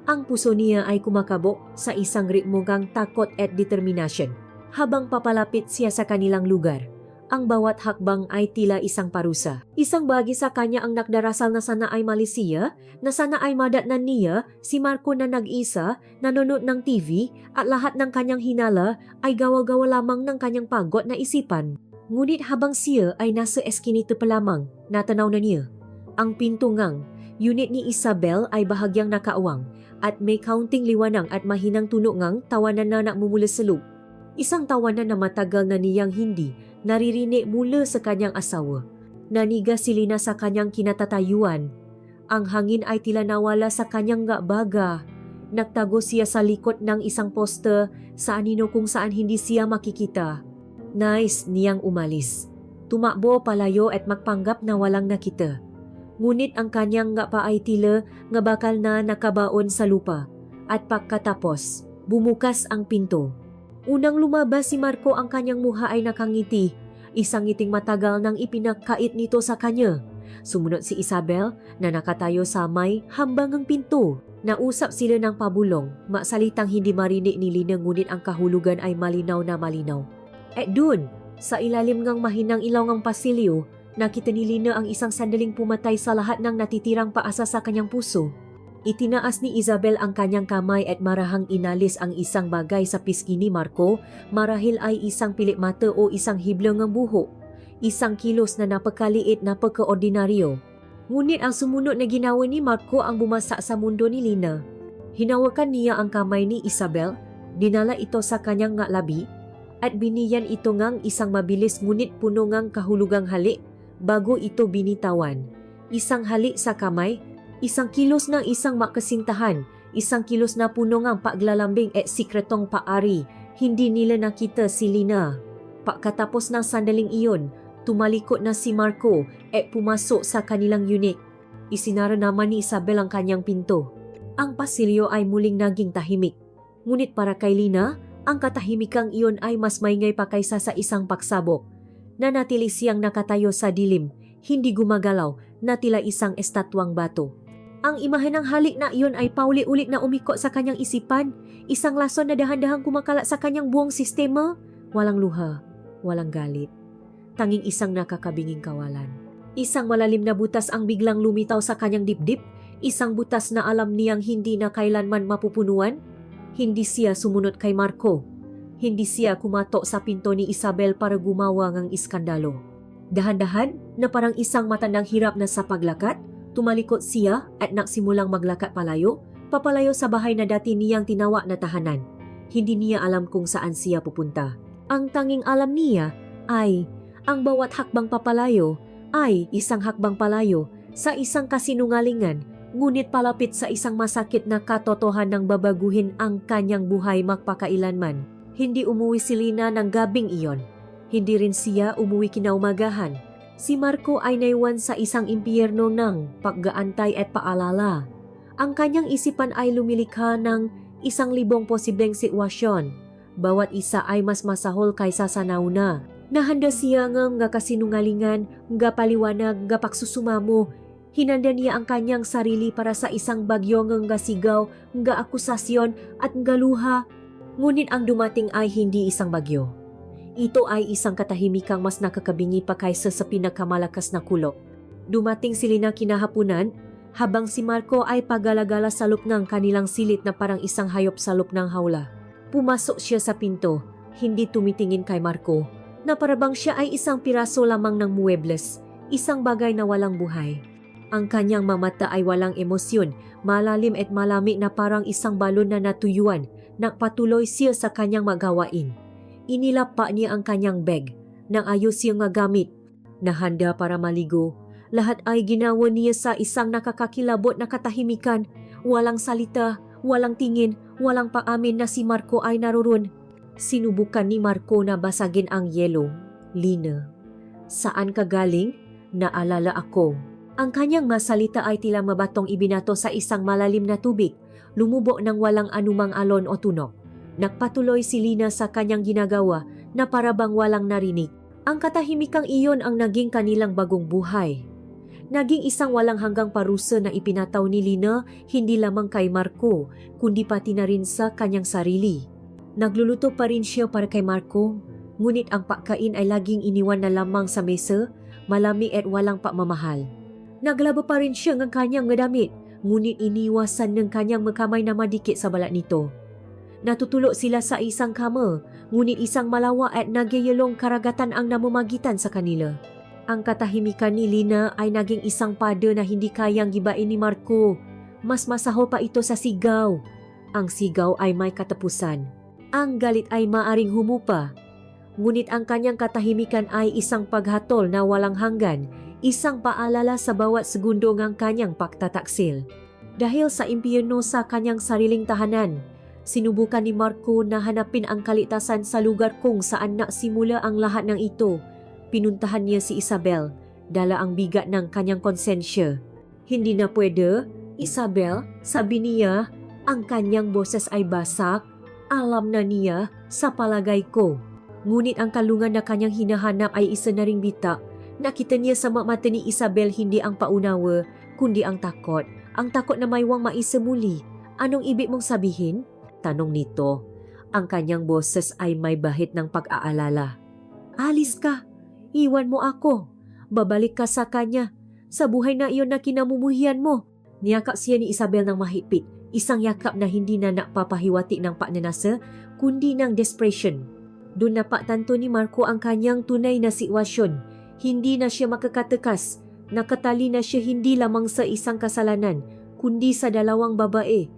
Ang puso niya ay kumakabok sa isang ritmo kang takot at determinasyon. Habang papalapit siya sa kanilang lugar, ang bawat hakbang ay tila isang parusa. Isang bahagi sa kanya ang nagdarasal na sana ay mali siya, na sana ay madatnan niya si Marco na nag-isa, nanonood ng TV, at lahat ng kanyang hinala ay gawa-gawa lamang ng kanyang pagod na isipan. Ngunit habang siya ay nasa eskinito pa lamang, natanaw na niya. Ang pintungang unit ni Isabel ay bahagyang nakaawang at may kaunting liwanag at mahinang tunog ngang tawanan na namumula sa loob. Isang tawanan na matagal na niyang hindi naririnig mula sa kanyang asawa. Naniga si Lina sa kanyang kinatatayuan. Ang hangin ay tila nawala sa kanyang baga. Nagtago siya sa likod ng isang poster sa anino kung saan hindi siya makikita. Nais niyang umalis. Tumakbo palayo at magpanggap na walang nakita. Ngunit ang kanyang pa ay tila nga bakal na nakabaon sa lupa. At pagkatapos, bumukas ang pinto. Unang lumabas si Marco, ang kanyang muha ay nakangiti. Isang ngiting matagal nang ipinagkait nito sa kanya. Sumunod si Isabel na nakatayo sa may hambangang pinto. Nausap sila ng pabulong, maksalitang hindi marinig ni Lina ngunit ang kahulugan ay malinaw na malinaw. At dun, sa ilalim ngang mahinang ilaw ng pasilyo, nakita ni Lina ang isang sandaling pumatay sa lahat ng natitirang paasa sa kanyang puso. Itinaas ni Isabel ang kanyang kamay at marahang inalis ang isang bagay sa pisngi ni Marco, marahil ay isang pilik mata o isang hiblang ng buhok. Isang kilos na napakaliit na pagkaordinaryo. Ngunit ang sumunod na ginawa ni Marco ang bumasa sa mundo ni Lina. Hinawakan niya ang kamay ni Isabel, dinala ito sa kanyang labi, at biniyan ito ngang isang mabilis ngunit puno ngang kahulugang halik bago ito binitawan. Isang halik sa kamay, isang kilos ng isang makasintahan, isang kilos na puno ngang paglalambing at sikretong paari. Hindi nila nakita si Lina. Pagkatapos ng sandaling iyon, tumalikod na si Marco at pumasok sa kanilang unit. Isinara naman ni Isabel ang kanyang pinto. Ang pasilyo ay muling naging tahimik. Ngunit para kay Lina, ang katahimikang iyon ay mas maingay pa kaysa sa isang pagsabog. Nanatili siyang nakatayo sa dilim, hindi gumagalaw, na tila isang estatwang bato. Ang imahe ng halik na iyon ay pauli-ulit na umikot sa kanyang isipan, isang lason na dahan-dahang kumakalat sa kanyang buong sistema. Walang luha, walang galit. Tanging isang nakakabinging kawalan. Isang malalim na butas ang biglang lumitaw sa kanyang dibdib, isang butas na alam niyang hindi na kailanman mapupunuan. Hindi siya sumunod kay Marco. Hindi siya kumatok sa pinto ni Isabel para gumawa ng iskandalo. Dahan-dahan na parang isang matandang hirap na sa paglakat, tumalikod siya at nagsimulang maglakat palayo, papalayo sa bahay na dati niyang tinawa na tahanan. Hindi niya alam kung saan siya pupunta. Ang tanging alam niya ay ang bawat hakbang papalayo ay isang hakbang palayo sa isang kasinungalingan, ngunit palapit sa isang masakit na katotohanan ng babaguhin ang kanyang buhay magpakailanman. Hindi umuwi si Lina ng gabing iyon. Hindi rin siya umuwi kinaumagahan. Si Marco ay naiwan sa isang impyerno ng pag-aantay at paalala. Ang kanyang isipan ay lumilikha ng 1,000 posibleng sitwasyon. Bawat isa ay mas masahol kaysa sa nauna. Nahanda siya nga kasinungalingan, nga paliwanag, nga pagsusumamo. Hinanda niya ang kanyang sarili para sa isang bagyo ng sigaw, nga akusasyon at nga luha. Ngunit ang dumating ay hindi isang bagyo. Ito ay isang katahimikang mas nakakabingi pa kaysa sa pinakamalakas na kulok. Dumating si Lina kinahapunan, habang si Marco ay pagalagala sa loob ng kanilang silid na parang isang hayop sa loob ng hawla. Pumasok siya sa pinto, hindi tumitingin kay Marco, na parabang siya ay isang piraso lamang ng muebles, isang bagay na walang buhay. Ang kanyang mamata ay walang emosyon, malalim at malamig na parang isang balon na natuyuan. Nagpatuloy siya sa kanyang magawain. Inilapa niya ang kanyang bag, nang ayos siyang gamit. Nahanda para maligo. Lahat ay ginawa niya sa isang nakakakilabot na katahimikan. Walang salita, walang tingin, walang paamin na si Marco ay naroon. Sinubukan ni Marco na basagin ang yelo. Lina, saan ka galing? Naalala ako. Ang kanyang masalita ay tila mabatong ibinato sa isang malalim na tubig, lumubo ng walang anumang alon o tunog. Nagpatuloy si Lina sa kanyang ginagawa na parabang walang narinig. Ang katahimikang iyon ang naging kanilang bagong buhay. Naging isang walang hanggang parusa na ipinataw ni Lina hindi lamang kay Marco, kundi pati na rin sa kanyang sarili. Nagluluto pa rin siya para kay Marco, ngunit ang pagkain ay laging iniwan na lamang sa mesa, malamig at walang pagmamahal. Naglaba pa rin siya ng kanyang damit, ngunit iniwasan ng kanyang magkamay na madikit sa balat nito. Natutulog sila sa isang kama, ngunit isang malawa at nagyayalong karagatan ang namamagitan sa kanila. Ang katahimikan ni Lina ay naging isang pada na hindi kayang gibain ni Marco. Mas masaho pa ito sa sigaw. Ang sigaw ay may katapusan. Ang galit ay maaring humupa. Ngunit ang kanyang katahimikan ay isang paghatol na walang hanggan, isang paalala sa bawat segundo ng kanyang pagtataksil. Dahil sa impyerno sa kanyang sariling tahanan, sinubukan ni Marco na hanapin ang kaligtasan sa lugar kung saan nagsimula ang lahat ng ito. Pinuntahan niya si Isabel, dala ang bigat ng kanyang konsensya. Hindi na pwede, Isabel, sabi niya, ang kanyang boses ay basak. Alam na niya, sa palagay ko. Ngunit ang kalungan na kanyang hinahanap ay isa na ring bitak. Nakita niya sa mata ni Isabel hindi ang paunawa, kundi ang takot. Ang takot na maywang maisemuli. Anong ibig mong sabihin? Tanong nito. Ang kanyang boses ay may bahid ng pag-aalala. Alis ka. Iwan mo ako. Babalik ka sa kanya. Sa buhay na iyon na kinamumuhian mo. Niyakap siya ni Isabel ng mahigpit. Isang yakap na hindi na napapahiwati ng pagnanasa, kundi ng desperation. Doon napagtanto ni Marco ang kanyang tunay na sitwasyon. Hindi na siya makakatakas. Nakatali na siya hindi lamang sa isang kasalanan, kundi sa dalawang babae.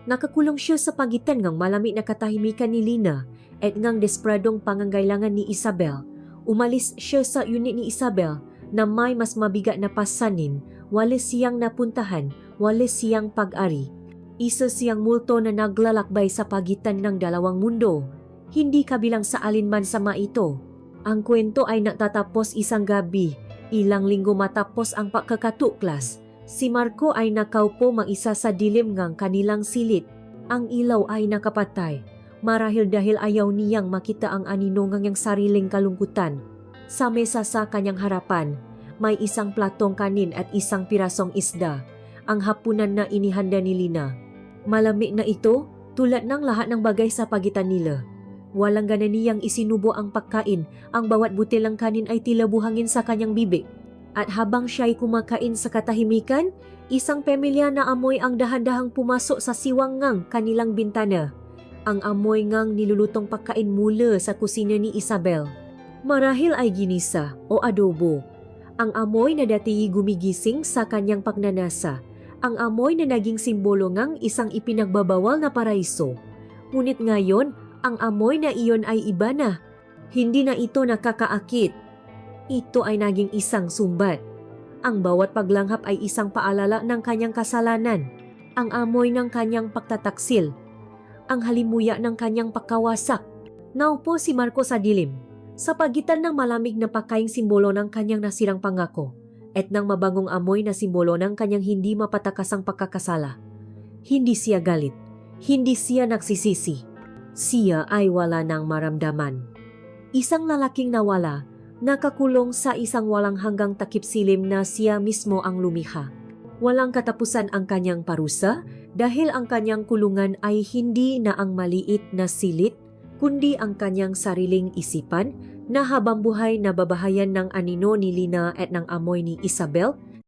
Nakakulong siya sa pagitan ng malamig na katahimikan ni Lina at ng desperadong pangangailangan ni Isabel. Umalis siya sa unit ni Isabel na may mas mabigat na pasanin, wala siyang napuntahan, wala siyang pag-ari. Isa siyang multo na naglalakbay sa pagitan ng dalawang mundo, hindi kabilang sa alinman sa ito. Ang kwento ay natatapos isang gabi, ilang linggo matapos ang pagkakatuklas. Si Marco ay nakaupo mag-isa sa dilim ng kanilang silid. Ang ilaw ay nakapatay. Marahil dahil ayaw niyang makita ang anino ng kanyang sariling kalungkutan. Sa mesa sa kanyang harapan, may isang platong kanin at isang pirasong isda, ang hapunan na inihanda ni Lina. Malamig na ito, tulad ng lahat ng bagay sa pagitan nila. Walang gana niyang isinubo ang pagkain, ang bawat butil ng kanin ay tila buhangin sa kanyang bibig. At habang siya'y kumakain sa katahimikan, isang pamilya na amoy ang dahan-dahang pumasok sa siwang ng kanilang bintana. Ang amoy ngang nilulutong pagkain mula sa kusina ni Isabel. Marahil ay ginisa o adobo. Ang amoy na dati gumigising sa kanyang pagnanasa. Ang amoy na naging simbolo ngang isang ipinagbabawal na paraiso. Ngunit ngayon, ang amoy na iyon ay iba na. Hindi na ito nakakaakit. Ito ay naging isang sumbat. Ang bawat paglanghap ay isang paalala ng kanyang kasalanan. Ang amoy ng kanyang pagtataksil. Ang halimuya ng kanyang pagkawasak. Naupo si Marco sa dilim, sa pagitan ng malamig na pagkaing simbolo ng kanyang nasirang pangako at ng mabangong amoy na simbolo ng kanyang hindi mapatakasang pagkakasala. Hindi siya galit. Hindi siya nagsisisi. Siya ay wala ng maramdaman. Isang lalaking nawala, nakakulong sa isang walang hanggang takip silim na siya mismo ang lumikha. Walang katapusan ang kanyang parusa dahil ang kanyang kulungan ay hindi na ang maliit na silit, kundi ang kanyang sariling isipan na habang buhay na babahayan ng anino ni Lina at ng amoy ni Isabel